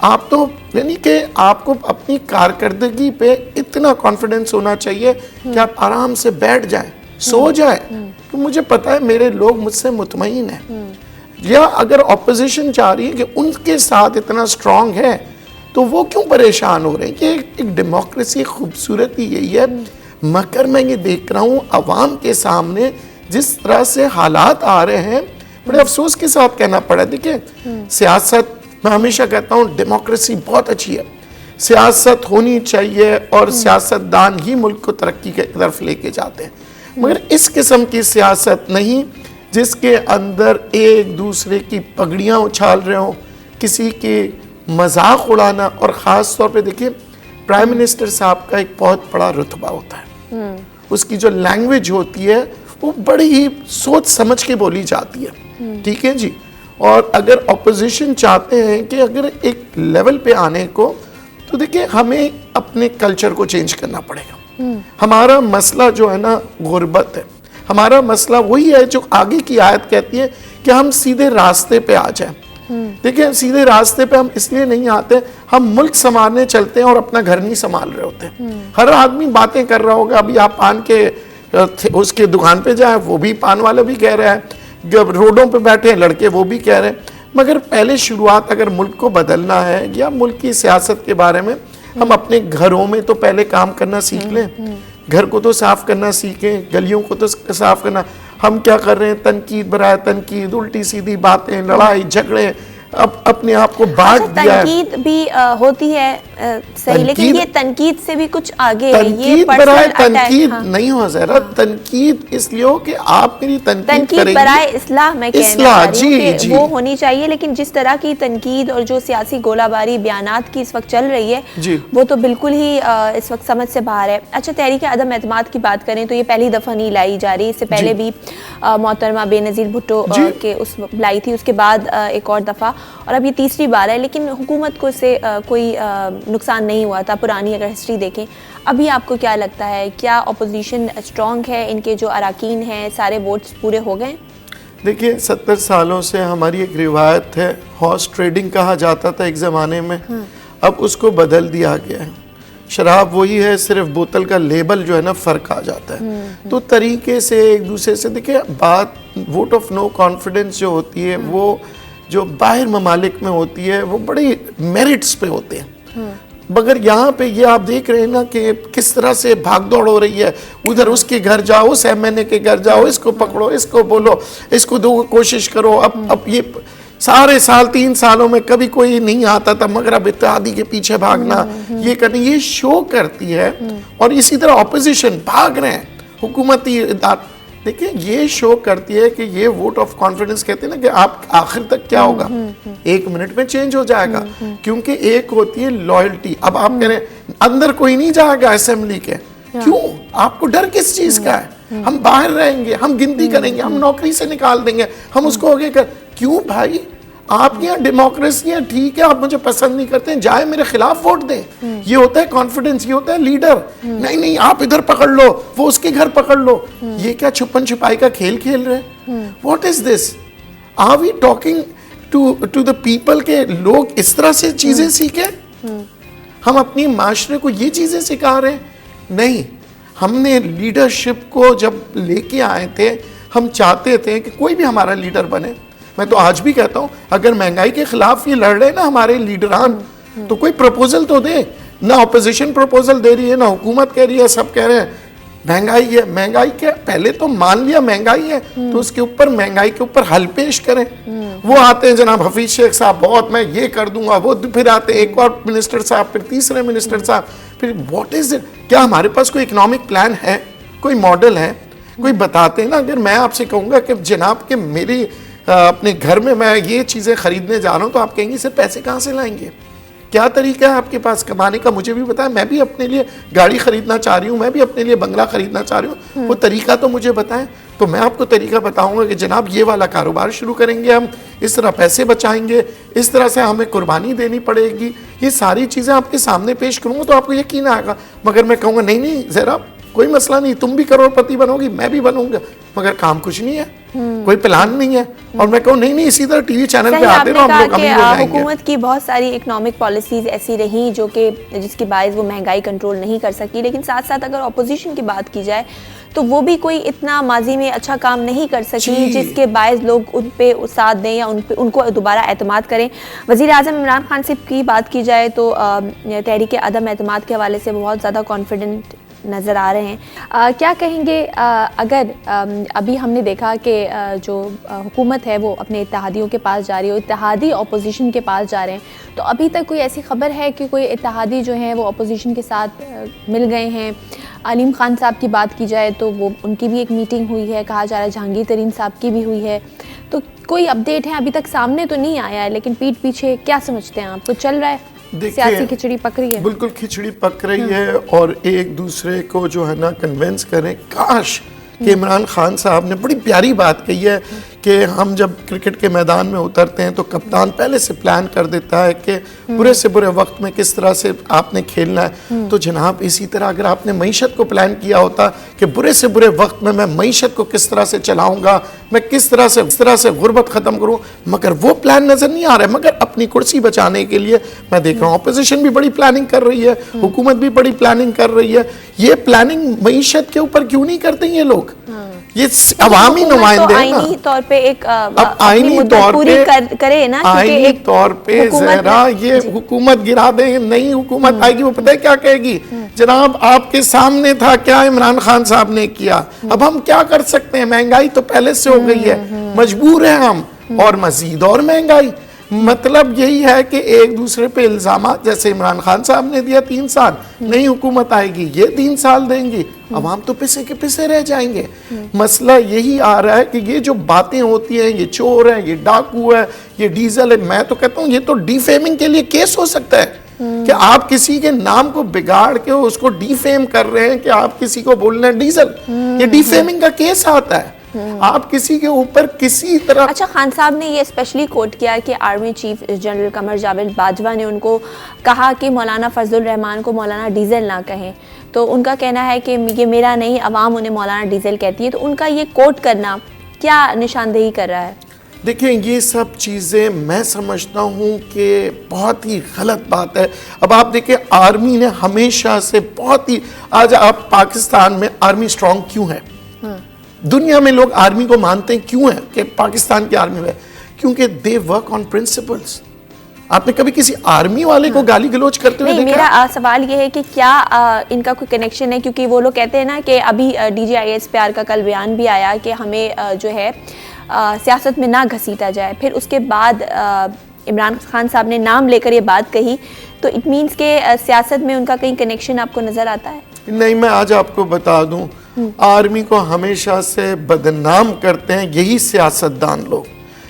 आप तो यानी कि आपको अपनी कारकर्दगी पे इतना कॉन्फिडेंस होना चाहिए कि आप आराम से बैठ जाएं, सो जाएं, तो मुझे पता है मेरे लोग मुझसे मुतमईन हैं। या अगर ऑपोजिशन चाह रही है कि उनके साथ इतना स्ट्रांग है, तो वो क्यों परेशान हो रहे हैं? कि एक डेमोक्रेसी खूबसूरती यही है। मगर मैं ये देख रहा हूँ अवाम के सामने जिस तरह से हालात आ रहे हैं, बड़े अफसोस के साथ कहना पड़ा। देखिए, सियासत, मैं हमेशा कहता हूँ डेमोक्रेसी बहुत अच्छी है, सियासत होनी चाहिए और सियासतदान ही मुल्क को तरक्की की तरफ लेके जाते हैं। मगर इस किस्म की सियासत नहीं जिसके अंदर एक दूसरे की पगड़ियाँ उछाल रहे हों, किसी के मजाक उड़ाना। और ख़ास तौर पे देखिए, प्राइम मिनिस्टर साहब का एक बहुत बड़ा रुतबा होता है, उसकी जो लैंग्वेज होती है वो बड़ी ही सोच समझ के बोली जाती है। ठीक है जी। और अगर ऑपोजिशन चाहते हैं कि अगर एक लेवल पे आने को, तो देखिए हमें अपने कल्चर को चेंज करना पड़ेगा। हमारा मसला जो है ना गुर्बत है, हमारा मसला वही है जो आगे की आयत कहती है कि हम सीधे रास्ते पे आ जाएं। देखिए, सीधे रास्ते पे हम इसलिए नहीं आते, हम मुल्क संभालने चलते हैं और अपना घर नहीं संभाल रहे होते। हर आदमी बातें कर रहा होगा, अभी आप पान के उसके दुकान पे जाएं, वो भी पान वाला भी कह रहा है, जब रोडों पे बैठे हैं लड़के वो भी कह रहे हैं। मगर पहले शुरुआत अगर मुल्क को बदलना है या मुल्क की सियासत के बारे में, हम अपने घरों में तो पहले काम करना सीख लें। घर को तो साफ करना सीखें, गलियों को तो साफ करना। हम क्या कर रहे हैं? तनकीद बराए तनकीद, उल्टी सीधी बातें, लड़ाई झगड़े, अब अपने आप को बांट दिया है। तनकीद भी होती है सही, लेकिन ये तनकीद से भी कुछ आगे है। ये तनकीद बराए तनकीद नहीं हो ज़रा, तनकीद इसलिए हो कि आप मेरी तनकीद बराए इस्लाह, मैं कहना चाह रही हूं कि वो होनी चाहिए। लेकिन जिस तरह की तनकीद और जो सियासी गोलाबारी बयानात की इस वक्त चल रही है, वो तो बिल्कुल ही इस वक्त समझ से बाहर है। अच्छा, तहरीक अदम एतमाद की बात करें तो ये पहली दफ़ा नहीं लाई जा रही, इससे पहले भी मोहतरमा बेनज़ीर भुट्टो के उस लाई थी, उसके बाद एक और दफ़ा, और अब ये तीसरी बार है। लेकिन हुकूमत को इससे कोई नुकसान नहीं हुआ था, पुरानी अगर हिस्ट्री देखें। अभी आपको क्या लगता है, क्या अपोजिशन स्ट्रॉन्ग है? इनके जो अराकीन हैं सारे वोट्स पूरे हो गए? देखिए, 70 सालों से हमारी एक रिवायत है, हॉर्स ट्रेडिंग कहा जाता था एक ज़माने में, अब उसको बदल दिया गया है। शराब वही है, सिर्फ बोतल का लेबल जो है ना फ़र्क आ जाता है। तो तरीके से एक दूसरे से, देखिए बात वोट ऑफ नो कॉन्फिडेंस जो होती है, वो जो बाहर ममालिक में होती है, वो बड़ी मेरिट्स पे होते हैं। मगर यहाँ पे ये आप देख रहे हैं ना कि किस तरह से भागदौड़ हो रही है, उधर उसके घर जाओ, उस MNA के घर जाओ, इसको पकड़ो, इसको बोलो, इसको दो, कोशिश करो। अब ये सारे साल 3 सालों में कभी कोई नहीं आता था, मगर अब इत्तेहादी के पीछे भागना, ये करनी, ये शो करती है। और इसी तरह ऑपोजिशन भाग रहे हैं, हुकूमती देखिए ये शो करती है कि ये वोट ऑफ कॉन्फिडेंस कहते हैं ना कि आप आखिर तक क्या होगा, 1 मिनट में चेंज हो जाएगा, क्योंकि एक होती है लॉयल्टी। अब आप कह रहे हैं अंदर कोई नहीं जाएगा असेंबली के, क्यों? आपको डर किस चीज का है? हम बाहर रहेंगे, हम गिनती करेंगे, हम नौकरी से निकाल देंगे, हम उसको आगे कर, क्यों भाई? आप यहाँ डेमोक्रेसी है, ठीक है, आप मुझे पसंद नहीं करते हैं, जाए मेरे खिलाफ वोट दें। ये होता है कॉन्फिडेंस, ये होता है लीडर। नहीं नहीं, आप इधर पकड़ लो, वो उसके घर पकड़ लो। ये क्या छुपन छुपाई का खेल खेल रहे हैं? What is this? Are we talking to the people के लोग इस तरह से चीजें सीखे? हम अपनी माशरे को ये चीजें सिखा रहे हैं? नहीं, हमने लीडरशिप को जब लेके आए थे, हम चाहते थे कि कोई भी हमारा लीडर बने। मैं तो आज भी कहता हूं, अगर महंगाई के खिलाफ ये लड़ रहे हैं ना हमारे लीडरान, तो कोई प्रपोजल तो दे। ना ऑपोजिशन प्रपोजल दे रही है, ना हुकूमत कह रही है, सब कह रहे हैं महंगाई है। महंगाई क्या, पहले तो मान लिया महंगाई है, तो उसके ऊपर महंगाई के ऊपर हल पेश करें। वो आते हैं जनाब हफीज शेख साहब, बहुत मैं ये कर दूंगा, वो फिर आते हैं एक और मिनिस्टर साहब, फिर तीसरे मिनिस्टर साहब, फिर व्हाट इज इट? क्या हमारे पास कोई इकोनॉमिक प्लान है, कोई मॉडल है? कोई बताते हैं ना। अगर मैं आपसे कहूंगा कि जनाब के मेरी अपने घर में मैं ये चीज़ें खरीदने जा रहा हूँ, तो आप कहेंगे सर पैसे कहाँ से लाएंगे? क्या तरीका है आपके पास कमाने का? मुझे भी बताएं, मैं भी अपने लिए गाड़ी खरीदना चाह रही हूँ, मैं भी अपने लिए बंगला खरीदना चाह रही हूँ, वो तरीका तो मुझे बताएं। तो मैं आपको तरीका बताऊंगा कि जनाब ये वाला कारोबार शुरू करेंगे, हम इस तरह पैसे बचाएंगे, इस तरह से हमें कुर्बानी देनी पड़ेगी। ये सारी चीज़ें आपके सामने पेश करूँगा तो आपको यकीन आएगा। मगर मैं कहूँगा नहीं नहीं ज़रा कोई मसला नहीं, तुम भी करोड़पति बनोगी, मैं भी बनूंगा, मगर काम कुछ नहीं है, कोई प्लान नहीं है। और मैं कहूँ नहीं नहीं इसी तरह टीवी चैनल पे आते रहो, हम लोग अमीर हो जाएंगे। हुकूमत की बहुत सारी इकोनॉमिक पॉलिसीज ऐसी रही जो कि जिसकी बायस वो महंगाई कंट्रोल नहीं कर सकी, लेकिन साथ साथ अगर ऑपोजिशन की बात की जाए तो वो भी कोई इतना माजी में अच्छा काम नहीं कर सकी जिसके बायस लोग उन पे साथ दें या उनको दोबारा एतमाद करें। वज़ीर आज़म इमरान खान से की बात की जाए तो तहरीक अदम एतमाद के हवाले से बहुत ज़्यादा कॉन्फिडेंट नज़र आ रहे हैं। क्या कहेंगे अगर अभी हमने देखा कि जो हुकूमत है वो अपने इत्तेहादियों के पास जा रही है, इत्तेहादी अपोजिशन के पास जा रहे हैं, तो अभी तक कोई ऐसी खबर है कि कोई इत्तेहादी जो हैं वो अपोजिशन के साथ मिल गए हैं? अलीम खान साहब की बात की जाए तो वो उनकी भी एक मीटिंग हुई है, कहा जा रहा है जहांगीर तरीन साहब की भी हुई है। तो कोई अपडेट है? अभी तक सामने तो नहीं आया है, लेकिन पीठ पीछे क्या समझते हैं आप? तो चल रहा है, सियासी खिचड़ी पक रही है? बिल्कुल खिचड़ी पक रही है, और एक दूसरे को जो है ना कन्विंस करें। काश कि इमरान खान साहब ने बड़ी प्यारी बात कही है कि हम जब क्रिकेट के मैदान में उतरते हैं तो कप्तान पहले से प्लान कर देता है कि बुरे से बुरे वक्त में किस तरह से आपने खेलना है। तो जनाब इसी तरह अगर आपने मईशत को प्लान किया होता कि बुरे से बुरे वक्त में मैं मईशत को किस तरह से चलाऊंगा, मैं किस तरह से गुर्बत ख़त्म करूँ, मगर वो प्लान नज़र नहीं आ रहा है। मगर अपनी कुर्सी बचाने के लिए मैं देख रहा हूँ अपोजिशन भी बड़ी प्लानिंग कर रही है, हुकूमत भी बड़ी प्लानिंग कर रही है। ये प्लानिंग मईशत के ऊपर क्यों नहीं करते ये लोग? ये अवामी नुमाइंदे हैं ना, आईनी तौर पे एक अब आईनी तौर पे करे ना, आईनी तौर पे जरा ये हुकूमत गिरा दे। नई हुकूमत आएगी, वो पता है क्या कहेगी? जनाब आपके सामने था क्या इमरान खान साहब ने किया, अब हम क्या कर सकते हैं? महंगाई तो पहले से हो गई है, मजबूर है हम, और मजीद और महंगाई। मतलब यही है कि एक दूसरे पे इल्जाम, जैसे इमरान खान साहब ने दिया 3 साल, नई हुकूमत आएगी ये 3 साल देंगी, अवाम तो पिसे के पिसे रह जाएंगे। मसला यही आ रहा है कि ये जो बातें होती हैं, ये चोर है, ये डाकू है, ये डीजल है, मैं तो कहता हूँ ये तो डिफेमिंग के लिए केस हो सकता है कि आप किसी के नाम को बिगाड़ के उसको डिफेम कर रहे हैं कि आप किसी को बोल रहे हैं डीजल, ये डिफेमिंग का केस आता है। आप किसी के ऊपर किसी तरह। अच्छा, खान साहब ने ये स्पेशली कोट किया कि army chief general Qamar Javed Bajwa ने उनको कहा कि मौलाना फजलुर रहमान को मौलाना डीजल ना कहें, तो उनका कहना है कि ये मेरा नहीं, अवाम उन्हें मौलाना डीजल कहती है। तो उनका ये कोट करना क्या निशानदेही कर रहा है? देखिए ये सब चीज़ें मैं समझता हूँ कि बहुत ही गलत बात है। अब आप देखिए आर्मी ने हमेशा से बहुत ही, आज आप पाकिस्तान में आर्मी स्ट्रांग क्यों है? दुनिया में लोग आर्मी को मानते हैं क्यों है कि पाकिस्तान की आर्मी में? क्योंकि दे वर्क ऑन प्रिंसिपल्स। आपने कभी किसी आर्मी वाले को गाली गलौज करते हुए नहीं, देखा? मेरा सवाल ये है कि क्या इनका कोई कनेक्शन है, क्योंकि वो लोग कहते हैं ना कि अभी DGISPR का कल बयान भी आया कि हमें जो है सियासत में ना घसीटा जाए। फिर उसके बाद इमरान खान साहब ने नाम लेकर ये बात कही, तो इट मीन्स के सियासत में उनका कहीं कनेक्शन आपको नज़र आता है? नहीं, मैं आज आपको बता दूं, आर्मी को हमेशा से बदनाम करते हैं यही सियासतदान लोग।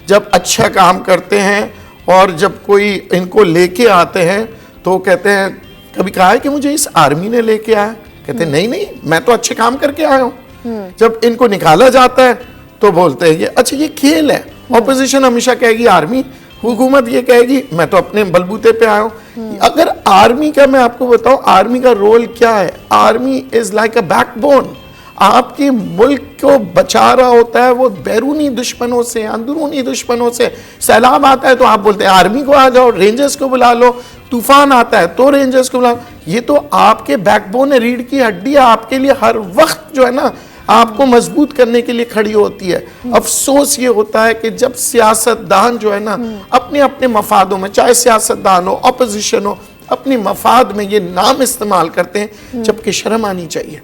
जब अच्छा काम करते हैं और जब कोई इनको लेके आते हैं तो कहते हैं, कभी कहा है कि मुझे इस आर्मी ने लेके आया, कहते हैं नहीं नहीं मैं तो अच्छे काम करके आया हूँ। जब इनको निकाला जाता है तो बोलते हैं ये अच्छा ये खेल है। ऑपोजिशन हमेशा कहेगी आर्मी, हुकूमत ये कहेगी मैं तो अपने बलबूते पे आया हूँ। अगर आर्मी का मैं आपको बताऊं, आर्मी का रोल क्या है, army is like a backbone. आपके मुल्क को बचा रहा होता है वो बैरूनी दुश्मनों से, अंदरूनी दुश्मनों से। सैलाब आता है तो आप बोलते हैं आर्मी को आ जाओ, रेंजर्स को बुला लो। तूफान आता है तो रेंजर्स को बुला लो। ये तो आपके बैकबोन है, रीढ़ की हड्डी है, आपके लिए हर वक्त जो है ना आपको मजबूत करने के लिए खड़ी होती है। अफसोस ये होता है कि जब सियासतदान जो है ना अपने अपने मफादों में, चाहे सियासतदान हो, अपोजिशन हो, अपने मफाद में ये नाम इस्तेमाल करते हैं, जबकि शर्म आनी चाहिए।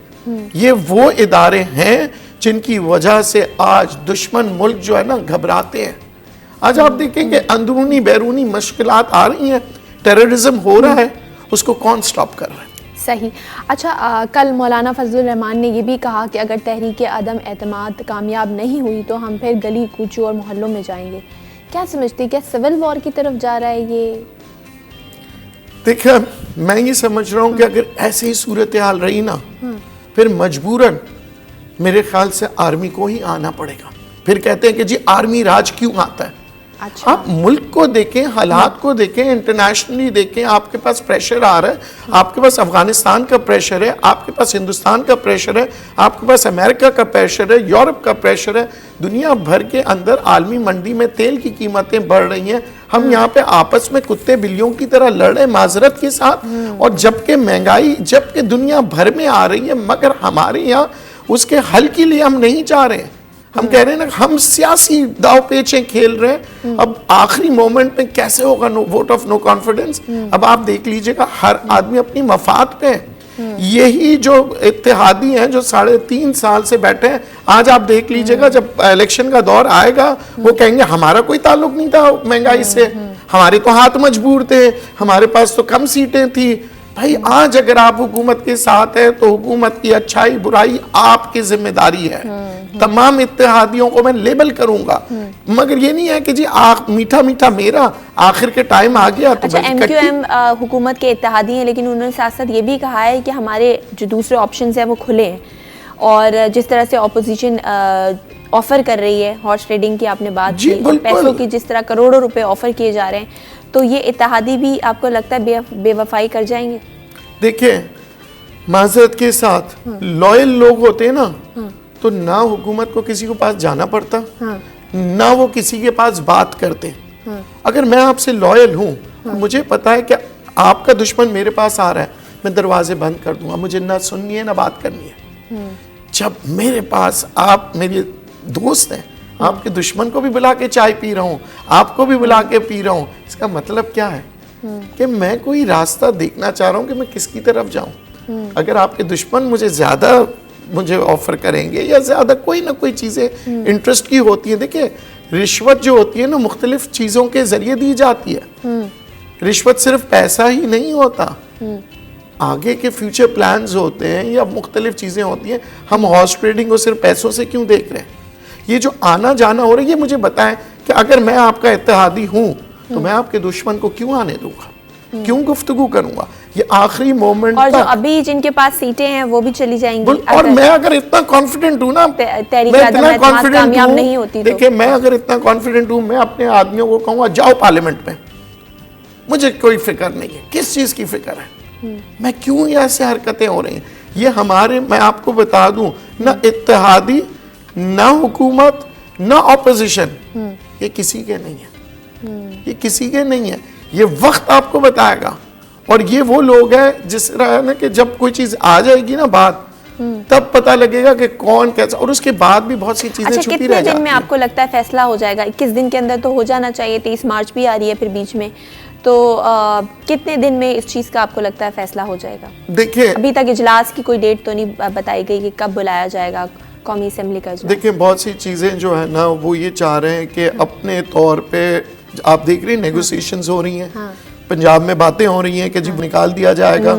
ये वो इदारे हैं जिनकी वजह से आज दुश्मन मुल्क जो है ना घबराते हैं। आज आप देखेंगे अंदरूनी बैरूनी मुश्किलात आ रही हैं, टेररिज्म हो रहा है, उसको कौन स्टॉप कर रहा है? सही। अच्छा, कल मौलाना फजलुर रहमान ने ये भी कहा कि अगर तहरीक अदम एतमाद कामयाब नहीं हुई तो हम फिर गली कूचों और मोहल्लों में जाएंगे। क्या समझते, क्या सिविल वॉर की तरफ जा रहा है ये? देखिए, मैं ये समझ रहा हूँ कि अगर ऐसे ही सूरत हाल रही ना, फिर मजबूरन मेरे ख्याल से आर्मी को ही आना पड़ेगा। फिर कहते हैं कि जी आर्मी राज क्यों आता है? अच्छा। आप मुल्क को देखें, हालात को देखें, इंटरनेशनली देखें, आपके पास प्रेशर आ रहा है, आपके पास अफगानिस्तान का प्रेशर है, आपके पास हिंदुस्तान का प्रेशर है, आपके पास अमेरिका का प्रेशर है, यूरोप का प्रेशर है। दुनिया भर के अंदर आलमी मंडी में तेल की कीमतें बढ़ रही हैं। हम यहाँ पे आपस में कुत्ते बिल्लियों की तरह लड़ रहे माजरत के साथ, और जबकि महंगाई जबकि दुनिया भर में आ रही है, मगर हमारे यहाँ उसके हल के लिए हम नहीं जा रहे हैं। हम कह रहे हैं ना, हम सियासी दाव पेचे खेल रहे हैं। अब आखिरी मोमेंट में कैसे होगा वोट ऑफ नो कॉन्फिडेंस? अब आप देख लीजिएगा, हर आदमी अपनी मफाद पे है। यही जो इत्तेहादी हैं जो 3.5 साल से बैठे हैं, आज आप देख लीजिएगा जब इलेक्शन का दौर आएगा वो कहेंगे हमारा कोई ताल्लुक नहीं था महंगाई से, हमारे तो हाथ मजबूर थे, हमारे पास तो कम सीटें थी। भाई आज अगर आप हुकूमत के साथ है तो हुकूमत की अच्छाई बुराई आपकी जिम्मेदारी है। तमाम इत्तेहादियों को मैं लेबल करूंगा, मगर ये नहीं है कि जी मीठा मीठा मेरा, आखिर के टाइम आ गया तो। अच्छा, MQM हुकूमत के इत्तेहादी हैं, लेकिन उन्होंने साथ साथ ये भी कहा है कि हमारे जो दूसरे ऑप्शंस हैं वो खुले हैं, और जिस तरह से ऑपोजिशन ऑफर कर रही है, हॉर्स ट्रेडिंग की आपने बात की, और पैसों की जिस तरह करोड़ों रुपए ऑफर किए जा रहे हैं, तो ये इत्तेहादी भी आपको लगता है बेवफाई कर जाएंगे? देखिए, माजरत के साथ लॉयल लोग होते हैं ना, तो ना हुकूमत को किसी को पास जाना पड़ता, ना वो किसी के पास बात करते। अगर मैं आपसे लॉयल हूँ, मुझे पता है कि आपका दुश्मन मेरे पास आ रहा है, मैं दरवाजे बंद कर दूंगा, मुझे ना सुननी है ना बात करनी है। जब मेरे पास आप मेरे दोस्त हैं, आपके दुश्मन को भी बुला के चाय पी रहा हूँ, आपको भी बुला के पी रहा हूँ, इसका मतलब क्या है कि मैं कोई रास्ता देखना चाह रहा हूँ कि मैं किसकी तरफ जाऊँ। अगर आपके दुश्मन मुझे ऑफर करेंगे या ज्यादा कोई ना कोई चीजें इंटरेस्ट की होती है। देखिए, रिश्वत जो होती है ना मुख्तलिफ चीजों के जरिए दी जाती है। रिश्वत सिर्फ पैसा ही नहीं होता, आगे के फ्यूचर प्लान्स होते हैं या मुख्तलिफ चीजें होती हैं। हम हॉर्स ट्रेडिंग को सिर्फ पैसों से क्यों देख रहे हैं? ये जो आना जाना हो रहा है, ये मुझे बताएं कि अगर मैं आपका इत्तेहादी हूं तो मैं आपके दुश्मन को क्यों आने दूंगा, क्यों गुफ्तगू करूंगा? ये आखिरी मोमेंट और जो अभी जिनके पास सीटें हैं वो भी चली जाएंगी। और मैं अगर इतना कॉन्फिडेंट हूं ना, मैं इतना कॉन्फिडेंट हूं, देखिए मैं अगर इतना कॉन्फिडेंट हूं, मैं अपने आदमियों को कहूंगा जाओ पार्लियामेंट में, मुझे कोई फिक्र नहीं है। किस चीज की फिक्र है? मैं क्यों ऐसे हरकतें हो रही हैं? ये हमारे, मैं आपको बता दूं ना, इत्तेहादी ना हुकूमत ना ऑपोजिशन, ये किसी के नहीं है, ये किसी के नहीं है। ये वक्त आपको बताएगा, और ये वो लोग हैं जिस तरह ना कि जब कोई चीज आ जाएगी ना बात, तब पता लगेगा कि कौन कैसा, और उसके बाद भी बहुत सी चीजें छुपी रह जाती हैं। कितने दिन में आपको लगता है फैसला हो जाएगा? 21 दिन के अंदर तो हो जाना चाहिए, 23 मार्च भी आ रही है फिर बीच में, तो कितने दिन में इस चीज़ का आपको लगता है फैसला हो जाएगा? देखिए, अभी तक इजलास की कोई डेट तो नहीं बताई गई कि कब बुलाया जाएगा कौमी असेंबली का इजलास? देखिए बहुत सी चीज़ें जो है ना वो ये चाह रहे हैं कि अपने तौर पे आप देख रहे हैं नेगोशिएशंस हो रही हैं, पंजाब में बातें हो रही हैं कि जी निकाल दिया जाएगा,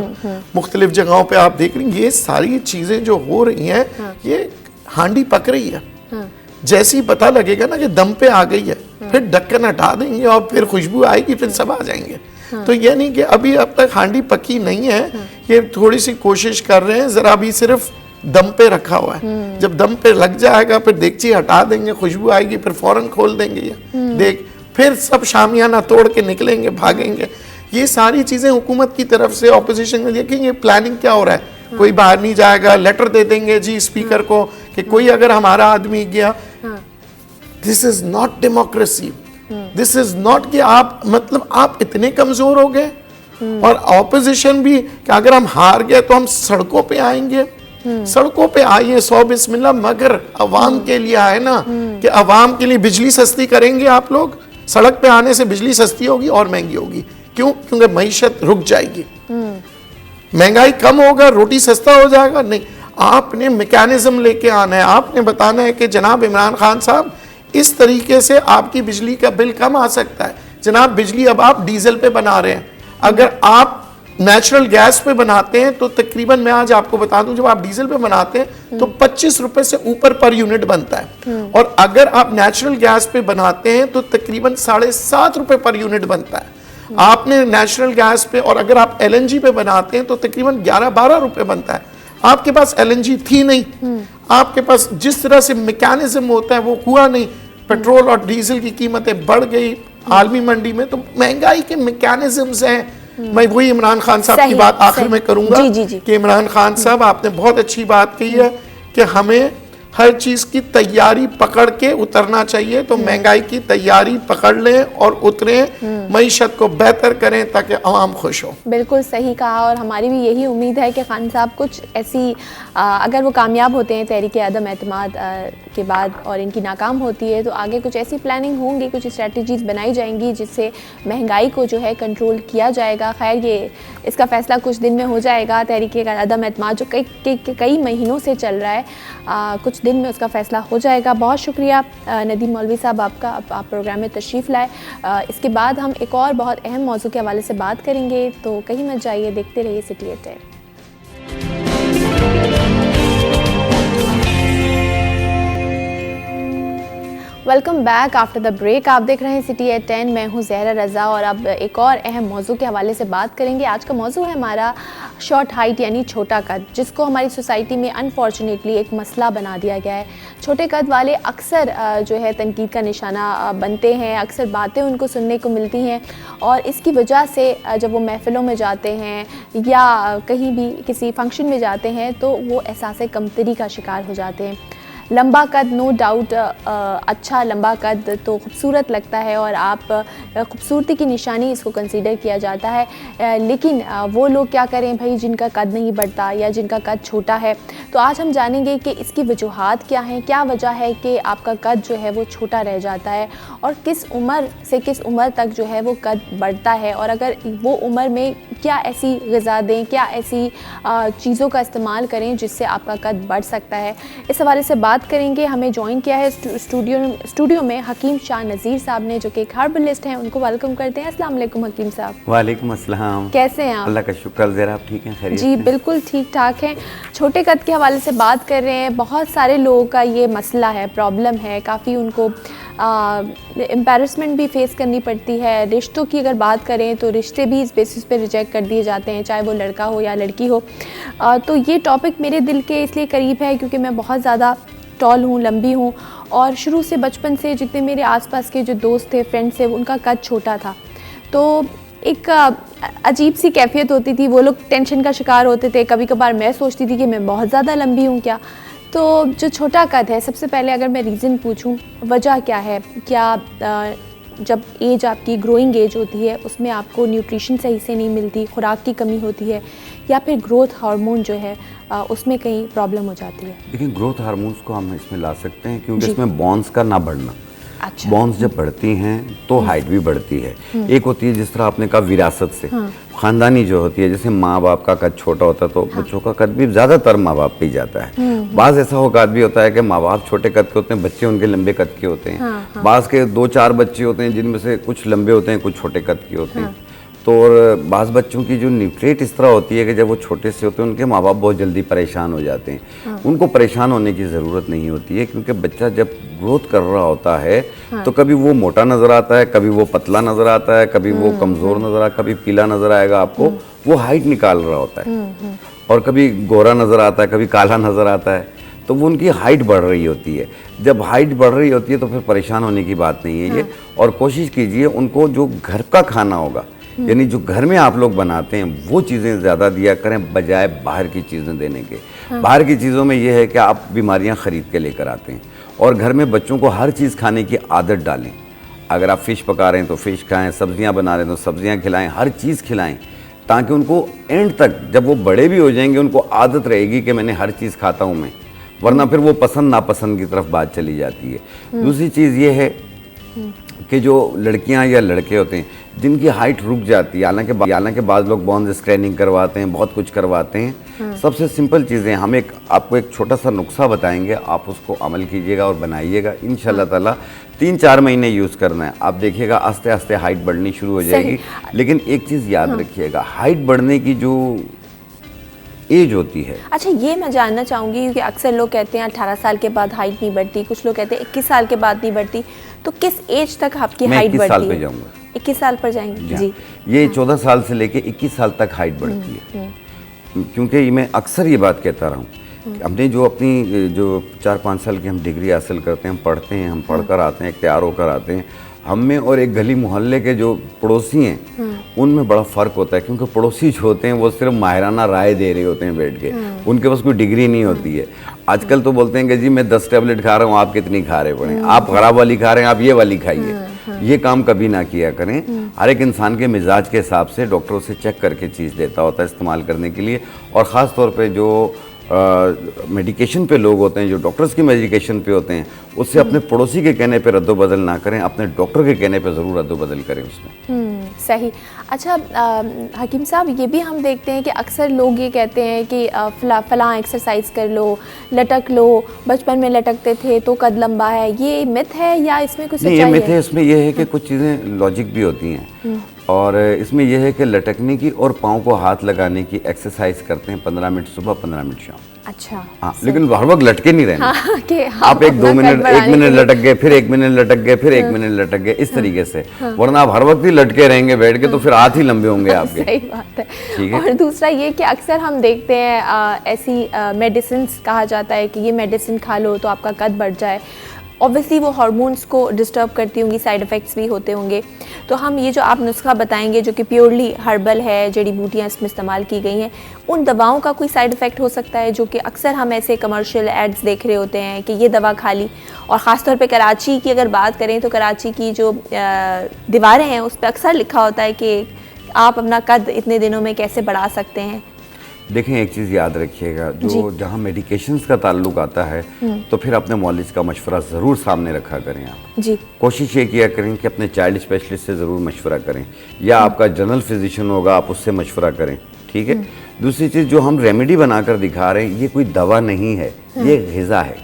मुख्तलिफ जगहों पे आप देख रही हैं ये सारी चीज़ें जो हो रही हैं ये हांडी पक रही है। जैसे ही पता लगेगा ना कि दम पे आ गई है फिर ढक्कन हटा देंगे और फिर खुशबू आएगी फिर सब आ जाएंगे। तो ये नहीं कि अभी अब तक हांडी पकी नहीं है, ये थोड़ी सी कोशिश कर रहे हैं, जरा अभी सिर्फ दम पे रखा हुआ है। जब दम पे लग जाएगा फिर देगची हटा देंगे, खुशबू आएगी फिर फौरन खोल देंगे ये देख, फिर सब शामियाना तोड़ के निकलेंगे, भागेंगे। ये सारी चीजें हुकूमत की तरफ से ऑपोजिशन में देखेंगे प्लानिंग क्या हो रहा है। कोई बाहर नहीं जाएगा, लेटर दे देंगे जी स्पीकर को कि कोई अगर हमारा आदमी गया। This is not democracy, this is not कि आप मतलब आप इतने कमजोर हो गए। और ऑपोजिशन भी कि अगर हम हार गए तो हम सड़कों पे आएंगे, सड़कों पे आइए 100 बिस्मिल्लाह, मगर अवाम के लिए आए ना कि अवाम के लिए बिजली सस्ती करेंगे आप लोग। सड़क पे आने से बिजली सस्ती होगी और महंगी होगी, क्यों? क्योंकि मईशत रुक जाएगी, महंगाई कम होगा, रोटी सस्ता हो जाएगा। नहीं, आपने मैकेनिज्म लेके आना है, आपने बताना है कि जनाब इमरान खान साहब इस तरीके से आपकी बिजली का बिल कम आ सकता है। जनाब बिजली अब आप डीजल पे बना रहे हैं, अगर आप नेचुरल गैस पे बनाते हैं तो तकरीबन मैं आज आपको बता दूं जब आप डीजल पे बनाते हैं तो 25 रुपए से ऊपर पर यूनिट बनता है, और अगर आप नेचुरल गैस पे बनाते हैं तो तकरीबन 7.5 रुपए पर यूनिट बनता है। आपने नेचुरल गैस पे, और अगर आप एलएनजी पे बनाते हैं तो तकरीबन 11-12 रुपए बनता है। आपके पास एलएनजी थी नहीं, आपके पास जिस तरह से मैकेनिज्म होता है वो हुआ नहीं, पेट्रोल और डीजल की कीमतें बढ़ गई आलमी मंडी में, तो महंगाई के मैकेनिज्म्स हैं। मैं वही इमरान खान साहब की बात आखिर में करूंगा कि इमरान खान साहब आपने बहुत अच्छी बात कही है कि हमें हर चीज की तैयारी पकड़ के उतरना चाहिए। तो महंगाई की तैयारी पकड़ लें और उतरें, मईशत को बेहतर करें ताकि आवाम खुश हो। बिल्कुल सही कहा, और हमारी भी यही उम्मीद है कि खान साहब कुछ ऐसी अगर वो कामयाब होते हैं तहरीक अदम एतमाद के बाद और इनकी नाकाम होती है तो आगे कुछ ऐसी प्लानिंग होंगी, कुछ स्ट्रेटजीज बनाई जाएंगी जिससे महंगाई को जो है कंट्रोल किया जाएगा। खैर ये इसका फैसला कुछ दिन में हो जाएगा। तहरीक अदम एतमाद जो कई महीनों से चल रहा है, कुछ दिन में उसका फैसला हो जाएगा। बहुत शुक्रिया नदीम मौलवी साहब आपका, आप प्रोग्राम में तशरीफ़ लाए। इसके बाद हम एक और बहुत अहम मौजू के हवाले से बात करेंगे, तो कहीं मत जाइए, देखते रहिए city at 10। Welcome back after the break. आप देख रहे हैं सिटी एट 10, मैं हूं ज़हरा रज़ा, और अब एक और अहम मौजू के हवाले से बात करेंगे। आज का मौजू है हमारा शॉर्ट हाइट यानी छोटा कद, जिसको हमारी सोसाइटी में अनफॉर्चुनेटली एक मसला बना दिया गया है। छोटे कद वाले अक्सर जो है तनकीद का निशाना बनते हैं, अक्सर बातें उनको सुनने को मिलती हैं, और इसकी वजह से जब वो महफ़िलों में जाते हैं या कहीं भी किसी फंक्शन में जाते हैं तो वो एहसास कमतरी का शिकार हो जाते हैं। लंबा कद नो डाउट अच्छा लंबा कद तो खूबसूरत लगता है और आप खूबसूरती की निशानी इसको कंसीडर किया जाता है, लेकिन वो लोग क्या करें भाई जिनका कद नहीं बढ़ता या जिनका कद छोटा है। तो आज हम जानेंगे कि इसकी वजूहात क्या हैं, क्या वजह है कि आपका कद जो है वो छोटा रह जाता है, और किस उम्र से किस उम्र तक जो है वो कद बढ़ता है, और अगर वो उम्र में क्या ऐसी ग़िज़ा दें, क्या ऐसी चीज़ों का इस्तेमाल करें जिससे आपका कद बढ़ सकता है। इस हवाले से बात करेंगे। हमें ज्वाइन किया है स्टूडियो में हकीम शाह नज़ीर साहब ने, जो कि एक हर्बलिस्ट हैं। उनको वेलकम करते हैं। अस्सलाम वालेकुम हकीम साहब। वालेकुम अस्सलाम। कैसे हैं आप? अल्लाह का शुक्र, ज़रा आप ठीक हैं? खैरियत जी बिल्कुल ठीक ठाक हैं। छोटे कद के हवाले से बात कर रहे हैं। बहुत सारे लोगों का ये मसला है, प्रॉब्लम है, काफ़ी उनको एम्बैरसमेंट भी फेस करनी पड़ती है। रिश्तों की अगर बात करें तो रिश्ते भी इस बेसिस पे रिजेक्ट कर दिए जाते हैं, चाहे वो लड़का हो या लड़की हो। तो ये टॉपिक मेरे दिल के इसलिए करीब है क्योंकि मैं बहुत ज़्यादा टॉल हूँ, लंबी हूँ, और शुरू से बचपन से जितने मेरे आसपास के जो दोस्त थे, फ्रेंड्स थे, उनका कद छोटा था। तो एक अजीब सी कैफियत होती थी, वो लोग टेंशन का शिकार होते थे। कभी कभार मैं सोचती थी कि मैं बहुत ज़्यादा लंबी हूँ क्या। तो जो छोटा कद है, सबसे पहले अगर मैं रीज़न पूछूं, वजह क्या है? क्या जब एज आपकी ग्रोइंग एज होती है उसमें आपको न्यूट्रिशन सही से नहीं मिलती, खुराक की कमी होती है, या फिर ग्रोथ हार्मोन जो है उसमें कहीं प्रॉब्लम हो जाती है? देखिए, ग्रोथ हार्मोन्स को हम इसमें ला सकते हैं क्योंकि इसमें बॉन्स का ना बढ़ना। अच्छा। बोन्स जब बढ़ती हैं तो हाइट भी बढ़ती है। एक होती है जिस तरह आपने कहा विरासत से, खानदानी जो होती है, जैसे माँ बाप का कद छोटा होता है तो बच्चों का कद भी ज़्यादातर माँ बाप पे ही जाता है। बाज़ ऐसा औकात भी होता है कि माँ बाप छोटे कद के होते हैं, बच्चे उनके लंबे कद के होते हैं। बाज़ के 2-4 बच्चे होते हैं जिनमें से कुछ लंबे होते हैं, कुछ छोटे कद के होते हैं। तो और बाज़ बच्चों की जो न्यूट्रिएट इस तरह होती है कि जब वो छोटे से होते हैं उनके माँ बाप बहुत जल्दी परेशान हो जाते हैं। उनको परेशान होने की ज़रूरत नहीं होती है, क्योंकि बच्चा जब ग्रोथ कर रहा होता है तो कभी वो मोटा नज़र आता है, कभी वो पतला नज़र आता है, कभी वो कमज़ोर नज़र आता है, कभी पीला नज़र आएगा आपको, वो हाइट निकाल रहा होता है। और कभी गोरा नज़र आता है, कभी काला नज़र आता है, तो वो उनकी हाइट बढ़ रही होती है। जब हाइट बढ़ रही होती है तो फिर परेशान होने की बात नहीं है ये। और कोशिश कीजिए उनको जो घर का खाना होगा, यानी जो घर में आप लोग बनाते हैं वो चीज़ें ज़्यादा दिया करें, बजाय बाहर की चीज़ें देने के। बाहर की चीज़ों में ये है कि आप बीमारियां ख़रीद के लेकर आते हैं, और घर में बच्चों को हर चीज़ खाने की आदत डालें। अगर आप फ़िश पका रहे हैं तो फ़िश खाएं, सब्ज़ियां बना रहे हैं तो सब्ज़ियां खिलाएं, हर चीज़ खिलाएं, ताकि उनको एंड तक जब वो बड़े भी हो जाएंगे उनको आदत रहेगी कि मैंने हर चीज़ खाता हूँ मैं, वरना फिर वो पसंद नापसंद की तरफ बात चली जाती है। दूसरी चीज़ ये है कि जो लड़कियां या लड़के होते हैं जिनकी हाइट रुक जाती है, हालांकि बाद लोग बोन स्कैनिंग करवाते हैं, बहुत कुछ करवाते हैं। सबसे सिंपल चीज़ें हम आपको एक छोटा सा नुस्खा बताएंगे, आप उसको अमल कीजिएगा और बनाइएगा। इंशाल्लाह ताला 3-4 महीने यूज़ करना है, आप देखिएगा आस्ते आस्ते हाइट बढ़नी शुरू हो जाएगी। लेकिन एक चीज़ याद रखिएगा, हाइट बढ़ने की जो एज होती है। अच्छा, ये मैं जानना चाहूँगी क्योंकि अक्सर लोग कहते हैं 18 साल के बाद हाइट नहीं बढ़ती, कुछ लोग कहते हैं 21 साल के बाद नहीं बढ़ती, तो किस एज तक आपकी हाइट बढ़ती है? मैं 21 साल पे जाऊँगा। 21 साल पर जाएंगे जी। ये 14 साल से लेके 21 साल तक हाइट बढ़ती है, क्योंकि मैं अक्सर ये बात कहता रहा हूँ। हमने जो अपनी जो 4-5 साल की हम डिग्री हासिल करते हैं, हम पढ़ते हैं, हम पढ़कर आते हैं, तैयार होकर आते हैं, हम में और एक गली मोहल्ले के जो पड़ोसी हैं उनमें बड़ा फ़र्क होता है। क्योंकि पड़ोसी जो होते हैं वो सिर्फ माहिराना राय दे रहे होते हैं बैठ के, उनके पास कोई डिग्री नहीं होती है। आजकल तो बोलते हैं कि जी मैं 10 टैबलेट खा रहा हूँ, आप कितनी खा रहे पड़े, आप ख़राब वाली खा रहे हैं, आप ये वाली खाइए। ये काम कभी ना किया करें। हर एक इंसान के मिजाज के हिसाब से डॉक्टरों से चेक करके चीज़ देता होता है इस्तेमाल करने के लिए। और ख़ास तौर पे जो मेडिकेशन पे लोग होते हैं, जो डॉक्टर्स की मेडिकेशन पे होते हैं, उससे अपने पड़ोसी के कहने पे रद्दोबदल ना करें, अपने डॉक्टर के कहने पे ज़रूर रद्दोबदल करें उसमें। सही। अच्छा हकीम साहब, ये भी हम देखते हैं कि अक्सर लोग ये कहते हैं कि फलां एक्सरसाइज कर लो, लटक लो, बचपन में लटकते थे तो कद लंबा है, ये मिथ है या इसमें कुछ सच्चाई है? नहीं, ये मिथ है। इसमें यह है कि कुछ चीज़ें लॉजिक भी होती हैं, और इसमें यह है कि लटकने की और पाँव को हाथ लगाने की एक्सरसाइज करते हैं 15 मिनट सुबह, 15 मिनट शाम। अच्छा। हाँ, लेकिन हर वक्त लटके नहीं रहना। हाँ, कि आप 1 मिनट लटक गए, फिर 1 मिनट लटक गए, फिर 1 मिनट लटक गए, इस तरीके से, वरना आप हर वक्त ही लटके रहेंगे बैठ के तो फिर हाथ ही लंबे होंगे आपके। सही बात है। ठीक है। और दूसरा ये कि अक्सर हम देखते हैं ऐसी मेडिसिन कहा जाता है कि ये मेडिसिन खा लो तो आपका कद बढ़ जाए। ऑब्वियसली वो हार्मोन्स को डिस्टर्ब करती होंगी, साइड इफ़ेक्ट्स भी होते होंगे। तो हम ये जो आप नुस्खा बताएंगे जो कि प्योरली हर्बल है, जड़ी बूटियाँ इसमें इस्तेमाल की गई हैं, उन दवाओं का कोई साइड इफ़ेक्ट हो सकता है? जो कि अक्सर हम ऐसे कमर्शियल एड्स देख रहे होते हैं कि ये दवा खा ली, और ख़ासतौर पे कराची की अगर बात करें तो कराची की जो दीवारें हैं उस पर अक्सर लिखा होता है कि आप अपना कद इतने दिनों में कैसे बढ़ा सकते हैं। देखें, एक चीज़ याद रखिएगा, जो जहाँ मेडिकेशंस का ताल्लुक आता है तो फिर अपने मौलिज का मशवरा ज़रूर सामने रखा करें। आप जी कोशिश ये किया करें कि अपने चाइल्ड स्पेशलिस्ट से ज़रूर मशवरा करें, या आपका जनरल फिजिशियन होगा आप उससे मशवरा करें। ठीक है। दूसरी चीज़, जो हम रेमेडी बनाकर दिखा रहे हैं ये कोई दवा नहीं है, ये ग़िज़ा है।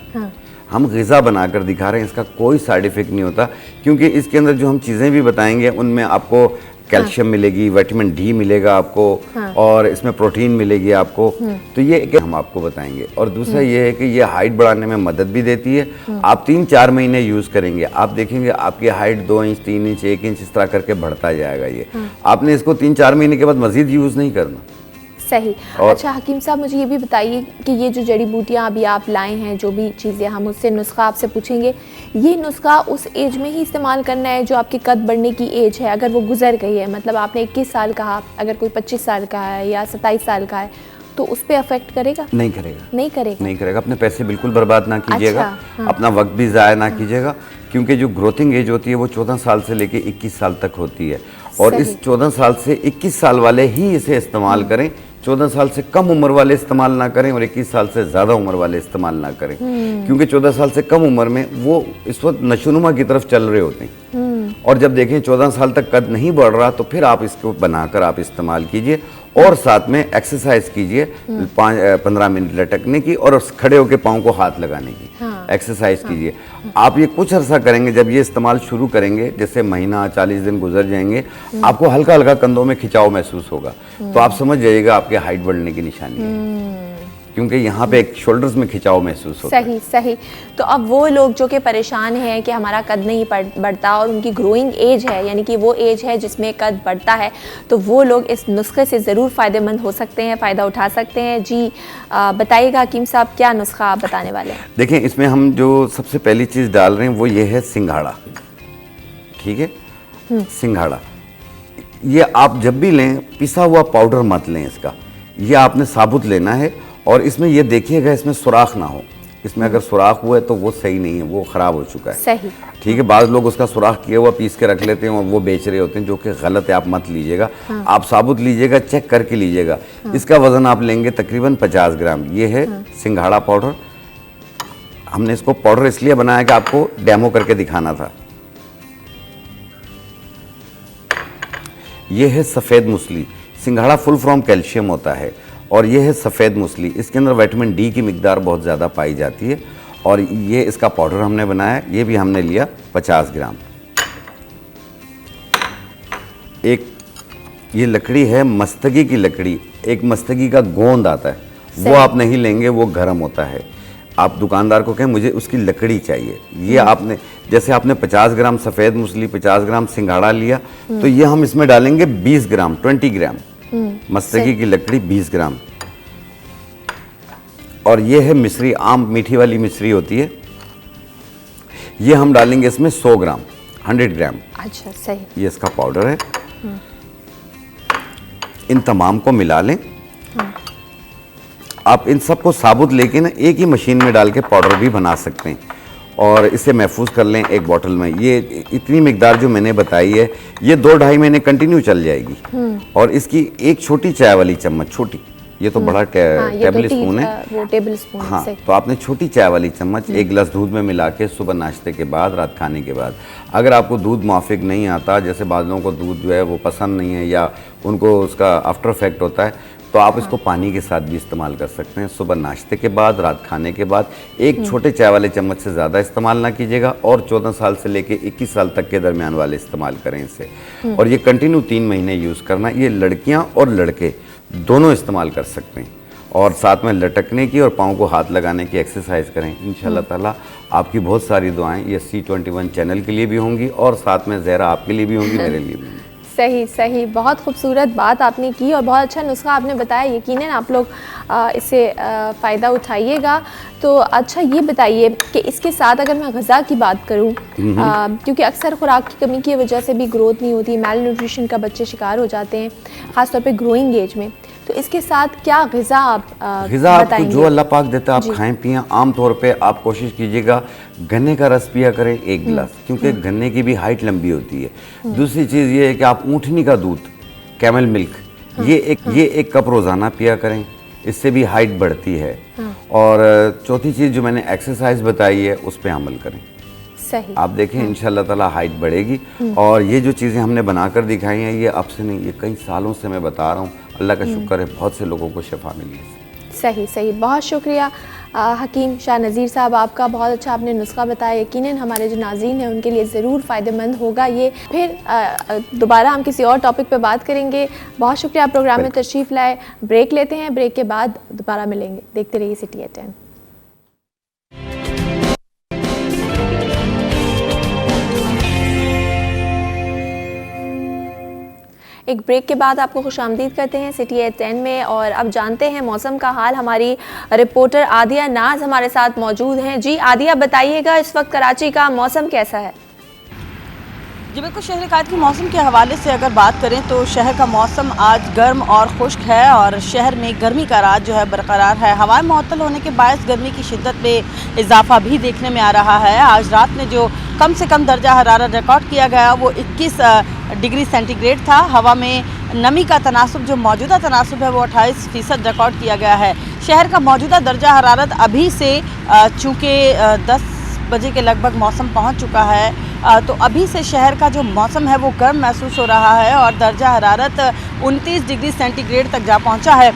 हम ग़िज़ा बनाकर दिखा रहे हैं, इसका कोई साइड इफ़ेक्ट नहीं होता, क्योंकि इसके अंदर जो हम चीज़ें भी बताएंगे उनमें आपको कैल्शियम मिलेगी, विटामिन डी मिलेगा आपको, और इसमें प्रोटीन मिलेगी आपको। तो ये कि हम आपको बताएंगे। और दूसरा ये है कि ये हाइट बढ़ाने में मदद भी देती है। आप 3-4 महीने यूज़ करेंगे, आप देखेंगे आपकी हाइट 2 इंच, 3 इंच, 1 इंच इस तरह करके बढ़ता जाएगा। ये आपने इसको 3-4 महीने के बाद मज़ीद यूज़ नहीं करना। सही। अच्छा हकीम साहब, मुझे ये भी बताइए कि ये जो जड़ी बूटियाँ अभी आप लाए हैं, जो भी चीज़ें, हम उससे नुस्खा आपसे पूछेंगे, ये नुस्खा उस एज में ही इस्तेमाल करना है जो आपकी कद बढ़ने की एज है? अगर वो गुजर गई है, मतलब आपने 21 साल कहा, अगर कोई 25 साल का है या 27 साल का है, तो उस पर अफेक्ट करेगा? नहीं करेगा। नहीं करेगा? नहीं करेगा। अपने पैसे बिल्कुल बर्बाद ना कीजिएगा। अच्छा, अपना वक्त भी ज़ाया ना कीजिएगा, क्योंकि जो ग्रोथिंग एज होती है वो 14 साल से लेके 21 साल तक होती है, और इस 14 साल से 21 साल वाले ही इसे इस्तेमाल करें। 14 साल से कम उम्र वाले इस्तेमाल ना करें और 21 साल से ज़्यादा उम्र वाले इस्तेमाल ना करें, क्योंकि 14 साल से कम उम्र में वो इस वक्त नशोनुमा की तरफ चल रहे होते हैं। और जब देखें 14 साल तक कद नहीं बढ़ रहा तो फिर आप इसको बनाकर आप इस्तेमाल कीजिए और साथ में एक्सरसाइज कीजिए 15 मिनट लटकने की और खड़े होकर पाँव को हाथ लगाने की एक्सरसाइज कीजिए। आप ये कुछ अर्सा करेंगे, जब ये इस्तेमाल शुरू करेंगे, जैसे महीना 40 दिन गुजर जाएंगे, आपको हल्का हल्का कंधों में खिंचाव महसूस होगा, तो आप समझ जाइएगा आपके हाइट बढ़ने की निशानी है, क्योंकि यहाँ पे एक शोल्डर्स में खिंचाव महसूस होता है। सही सही। तो अब वो लोग जो कि परेशान हैं कि हमारा कद नहीं बढ़ता और उनकी ग्रोइंग एज है, यानी कि वो एज है जिसमें कद बढ़ता है, तो वो लोग इस नुस्खे से ज़रूर फ़ायदेमंद हो सकते हैं, फ़ायदा उठा सकते हैं। जी बताइएगा हकीम साहब, क्या नुस्खा आप बताने वाले हैं? देखें, इसमें हम जो सबसे पहली चीज़ डाल रहे हैं वो ये है सिंघाड़ा। ठीक है, सिंघाड़ा ये आप जब भी लें, पिसा हुआ पाउडर मत लें इसका, ये आपने साबुत लेना है। और इसमें ये देखिएगा इसमें सुराख ना हो, इसमें अगर सुराख हुआ है तो वो सही नहीं है, वो ख़राब हो चुका है। सही। ठीक है, बाद लोग उसका सुराख किया हुआ पीस के रख लेते हैं और वो बेच रहे होते हैं, जो कि गलत है, आप मत लीजिएगा। आप साबुत लीजिएगा, चेक करके लीजिएगा। इसका वज़न आप लेंगे तकरीबन 50 ग्राम। ये है सिंघाड़ा पाउडर। हमने इसको पाउडर इसलिए बनाया कि आपको डेमो करके दिखाना था। ये है सफ़ेद मूसली। सिंघाड़ा फुल फ्रॉम कैल्शियम होता है और ये है सफ़ेद मूसली। इसके अंदर विटामिन डी की मिकदार बहुत ज़्यादा पाई जाती है और ये इसका पाउडर हमने बनाया, ये भी हमने लिया 50 ग्राम। एक ये लकड़ी है मस्तगी की लकड़ी, एक मस्तगी का गोंद आता है, वो आप नहीं लेंगे, वो गर्म होता है। आप दुकानदार को कहें मुझे उसकी लकड़ी चाहिए। ये आपने जैसे आपने 50 ग्राम सफ़ेद मूसली, 50 ग्राम सिंघाड़ा लिया, तो ये हम इसमें डालेंगे 20 ग्राम 20 ग्राम मस्तगी की लकड़ी 20 ग्राम। और ये है मिश्री, आम मीठी वाली मिश्री होती है, ये हम डालेंगे इसमें 100 ग्राम 100 ग्राम। अच्छा, सही। ये इसका पाउडर है। इन तमाम को मिला लें। आप इन सबको साबुत लेके ना एक ही मशीन में डाल के पाउडर भी बना सकते हैं और इसे महफूज कर लें एक बोतल में। ये इतनी मिकदार जो मैंने बताई है, ये 2-2.5 महीने कंटिन्यू चल जाएगी। और इसकी एक छोटी चाय वाली चम्मच, छोटी, ये तो बड़ा टेबल स्पून है, वो टेबल स्पून। हाँ, तो आपने छोटी चाय वाली चम्मच 1 गिलास दूध में मिला के सुबह नाश्ते के बाद, रात खाने के बाद। अगर आपको दूध मुआफिक नहीं आता, जैसे बाद लोगों को दूध जो है वो पसंद नहीं है या उनको उसका आफ्टर इफेक्ट होता है, तो आप इसको पानी के साथ भी इस्तेमाल कर सकते हैं। सुबह नाश्ते के बाद, रात खाने के बाद। एक छोटे चाय वाले चम्मच से ज़्यादा इस्तेमाल ना कीजिएगा और 14 साल से लेके 21 साल तक के दरमियान वाले इस्तेमाल करें इसे। और ये कंटिन्यू 3 महीने यूज़ करना। ये लड़कियां और लड़के दोनों इस्तेमाल कर सकते हैं। और साथ में लटकने की और पाँव को हाथ लगाने की एक्सरसाइज करें। इंशाल्लाह ताला आपकी बहुत सारी दुआएं ये C21 चैनल के लिए भी होंगी और साथ में ज़हरा आपके लिए भी होंगी, मेरे लिए भी होंगी। सही सही, बहुत खूबसूरत बात आपने की और बहुत अच्छा नुस्खा आपने बताया। यकीनन आप लोग इससे फ़ायदा उठाइएगा। तो अच्छा ये बताइए कि इसके साथ अगर मैं ग़िज़ा की बात करूं, क्योंकि अक्सर खुराक की कमी की वजह से भी ग्रोथ नहीं होती, मेल न्यूट्रिशन का बच्चे शिकार हो जाते हैं, ख़ासतौर पे ग्रोइंग एज में। तो इसके साथ क्या ग़िज़ा आप ग़िज़ा आपको जो अल्लाह पाक देता है आप खाएं पिएं। आम तौर पे आप कोशिश कीजिएगा गन्ने का रस पिया करें 1 गिलास, क्योंकि गन्ने की भी हाइट लंबी होती है। दूसरी चीज़ ये है कि आप ऊँटनी का दूध, कैमल मिल्क, ये एक कप रोज़ाना पिया करें, इससे भी हाइट बढ़ती है। और चौथी चीज़ जो मैंने एक्सरसाइज बताई है उस पर अमल करें। सही। आप देखें इंशाल्लाह ताला हाइट बढ़ेगी। और ये जो चीज़ें हमने बनाकर दिखाई हैं, ये अब से नहीं, ये कई सालों से मैं बता रहा हूँ। अल्लाह का शुक्र है बहुत से लोगों को शिफा मिली है। सही सही, बहुत शुक्रिया हकीम शाह नज़ीर साहब आपका। बहुत अच्छा आपने नुस्खा बताया। यकीनन हमारे जो नाज़रीन हैं उनके लिए ज़रूर फ़ायदेमंद होगा ये। फिर दोबारा हम किसी और टॉपिक पे बात करेंगे। बहुत शुक्रिया आप प्रोग्राम में तशरीफ़ लाए। ब्रेक लेते हैं, ब्रेक के बाद दोबारा मिलेंगे। देखते रहिए सिटी एट 10। एक ब्रेक के बाद आपको खुशामदीद करते हैं सिटी एट 10 में। और अब जानते हैं मौसम का हाल। हमारी रिपोर्टर आदिया नाज हमारे साथ मौजूद हैं। जी आदिया, बताइएगा इस वक्त कराची का मौसम कैसा है? जी बिल्कुल, शहर कायद के मौसम के हवाले से अगर बात करें तो शहर का मौसम आज गर्म और खुश्क है और शहर में गर्मी का राज जो है बरकरार है। हवाएं मुअत्तल होने के बायस गर्मी की शिद्दत में इजाफा भी देखने में आ रहा है। आज रात में जो कम से कम दर्जा हरारत रिकॉर्ड किया गया वो 21 डिग्री सेंटीग्रेड था। हवा में नमी का तनासुब जो मौजूदा तनासुब है वो 28% रिकॉर्ड किया गया है। शहर का मौजूदा दर्जा हरारत अभी से चूँकि 10 बजे के लगभग मौसम पहुंच चुका है, तो अभी से शहर का जो मौसम है वो गर्म महसूस हो रहा है और दर्जा हरारत 29 डिग्री सेंटीग्रेड तक जा पहुंचा है।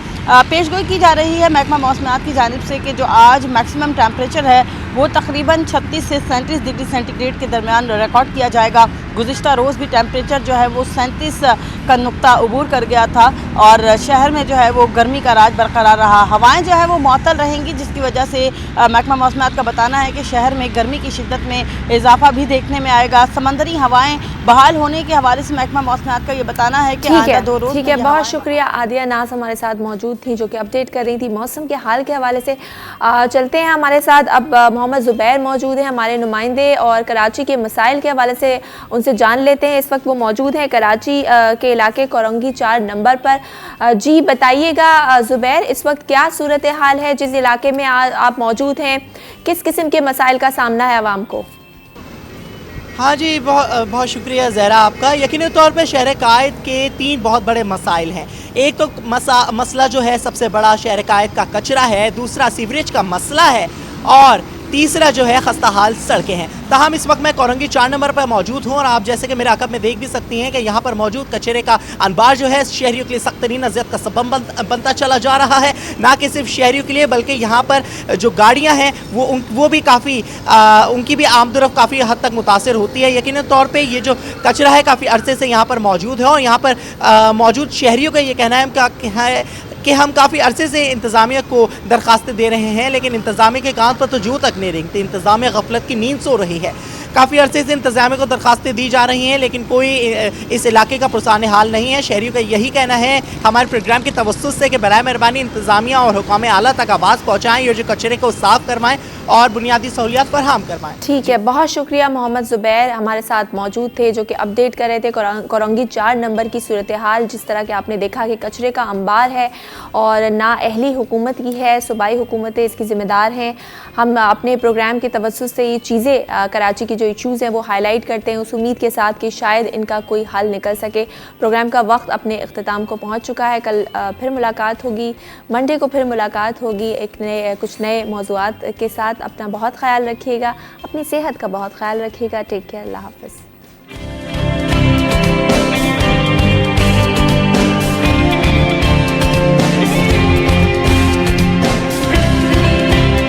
पेशगोई की जा रही है महकमा मौसमियात की जानिब से कि जो आज मैक्सिमम टेम्परेचर है वो तकरीबन 36 से 37 डिग्री सेंटीग्रेड के दरमियान रिकॉर्ड किया जाएगा। गुज़िश्ता रोज़ भी टेम्परेचर जो है वो 37 का नुक्ता अबूर कर गया था और शहर में जो है वो गर्मी का राज बरकरार रहा। हवाएं जो है वो मुअत्तल रहेंगी, जिसकी वजह से महकमा मौसमियात का बताना है कि शहर में गर्मी की शिद्दत में इजाफा भी देखने में आएगा। समंदरी हवाएं बहाल होने के हवाले से महकमा मौसमियात का ये बताना है कि आइंदा 2 रोज़ ठीक है, बहुत शुक्रिया। आदिया नाज हमारे साथ मौजूद थी जो कि अपडेट कर रही थी मौसम के हाल के हवाले से। चलते हैं हमारे साथ अब मोहम्मद ज़ुबैर मौजूद हैं, हमारे नुमाइंदे, और कराची के मसाइल के हवाले से उनसे जान लेते हैं। इस वक्त वो मौजूद हैं कराची के इलाके कोरंगी 4 नंबर पर। जी बताइएगा ज़ुबैर, इस वक्त क्या सूरत हाल है जिस इलाके में आप मौजूद हैं? किस किस्म के मसाइल का सामना है आवाम को? हाँ जी, बहुत शुक्रिया ज़हरा आपका। यकीनी तौर पे शहर कायद के 3 बहुत बड़े मसाइल हैं। एक तो मसला जो है सबसे बड़ा शहर कायद का कचरा है, दूसरा सीवरेज का मसला है और तीसरा जो है खस्ता हाल सड़कें हैं। ताहम इस वक्त मैं कोरंगी 4 नंबर पर मौजूद हूँ और आप जैसे कि मेरे अकब में देख भी सकती हैं कि यहाँ पर मौजूद कचरे का अनबार जो है शहरियों के लिए सख्त तरीन अज़ियत का सबब बनता चला जा रहा है। ना कि सिर्फ शहरियों के लिए बल्कि यहाँ पर जो गाड़ियाँ हैं वो भी काफ़ी उनकी भी आमदोरफ्त काफ़ी हद तक मुतासर होती है। यकीनन तौर पर ये जो कचरा है काफ़ी अरसे से यहाँ पर मौजूद है और यहाँ पर मौजूद शहरियों का ये कहना है कि हम काफ़ी अरसे से इंतज़ामिया को दरख्वास्तें दे रहे हैं, लेकिन इंतज़ामिया के कान पर तो जूँ तक नहीं रेंगती। इंतज़ामिया गफलत की नींद सो रही है। काफ़ी अरसे से इंतज़ामिया को दरख्वास्तें दी जा रही हैं, लेकिन कोई इस इलाके का पुरसाने हाल नहीं है। शहरियों का यही कहना है हमारे प्रोग्राम की तवस्सुस से कि बराए मेहरबानी इंतज़ामिया और हुकाम आला तक आवाज़ पहुँचाएँ, ये जो कचरे को साफ़ करवाएँ और बुनियादी सहूलियात फराहम करवाएँ। ठीक है, बहुत शुक्रिया। मोहम्मद ज़ुबैर हमारे साथ मौजूद थे जो कि अपडेट कर रहे थे कोरंगी 4 नंबर की सूरत हाल। जिस तरह के आपने देखा कि कचरे का अंबार है और ना अहली हुकूमत की है, सूबाई हुकूमतें इसकी ज़िम्मेदार हैं। हम अपने प्रोग्राम के तवस्सुस से ये चीज़ें कराची की जो इशूज़ हैं वो हाईलाइट करते हैं उस उम्मीद के साथ कि शायद इनका कोई हल निकल सके। प्रोग्राम का वक्त अपने इख्तिताम को पहुँच चुका है। कल फिर मुलाकात होगी, मंडे को फिर मुलाकात होगी कुछ नए मौज़ूआत के साथ। अपना बहुत ख्याल रखिएगा, अपनी सेहत का बहुत ख्याल रखिएगा। टेक केयर, अल्लाह हाफ़िज़।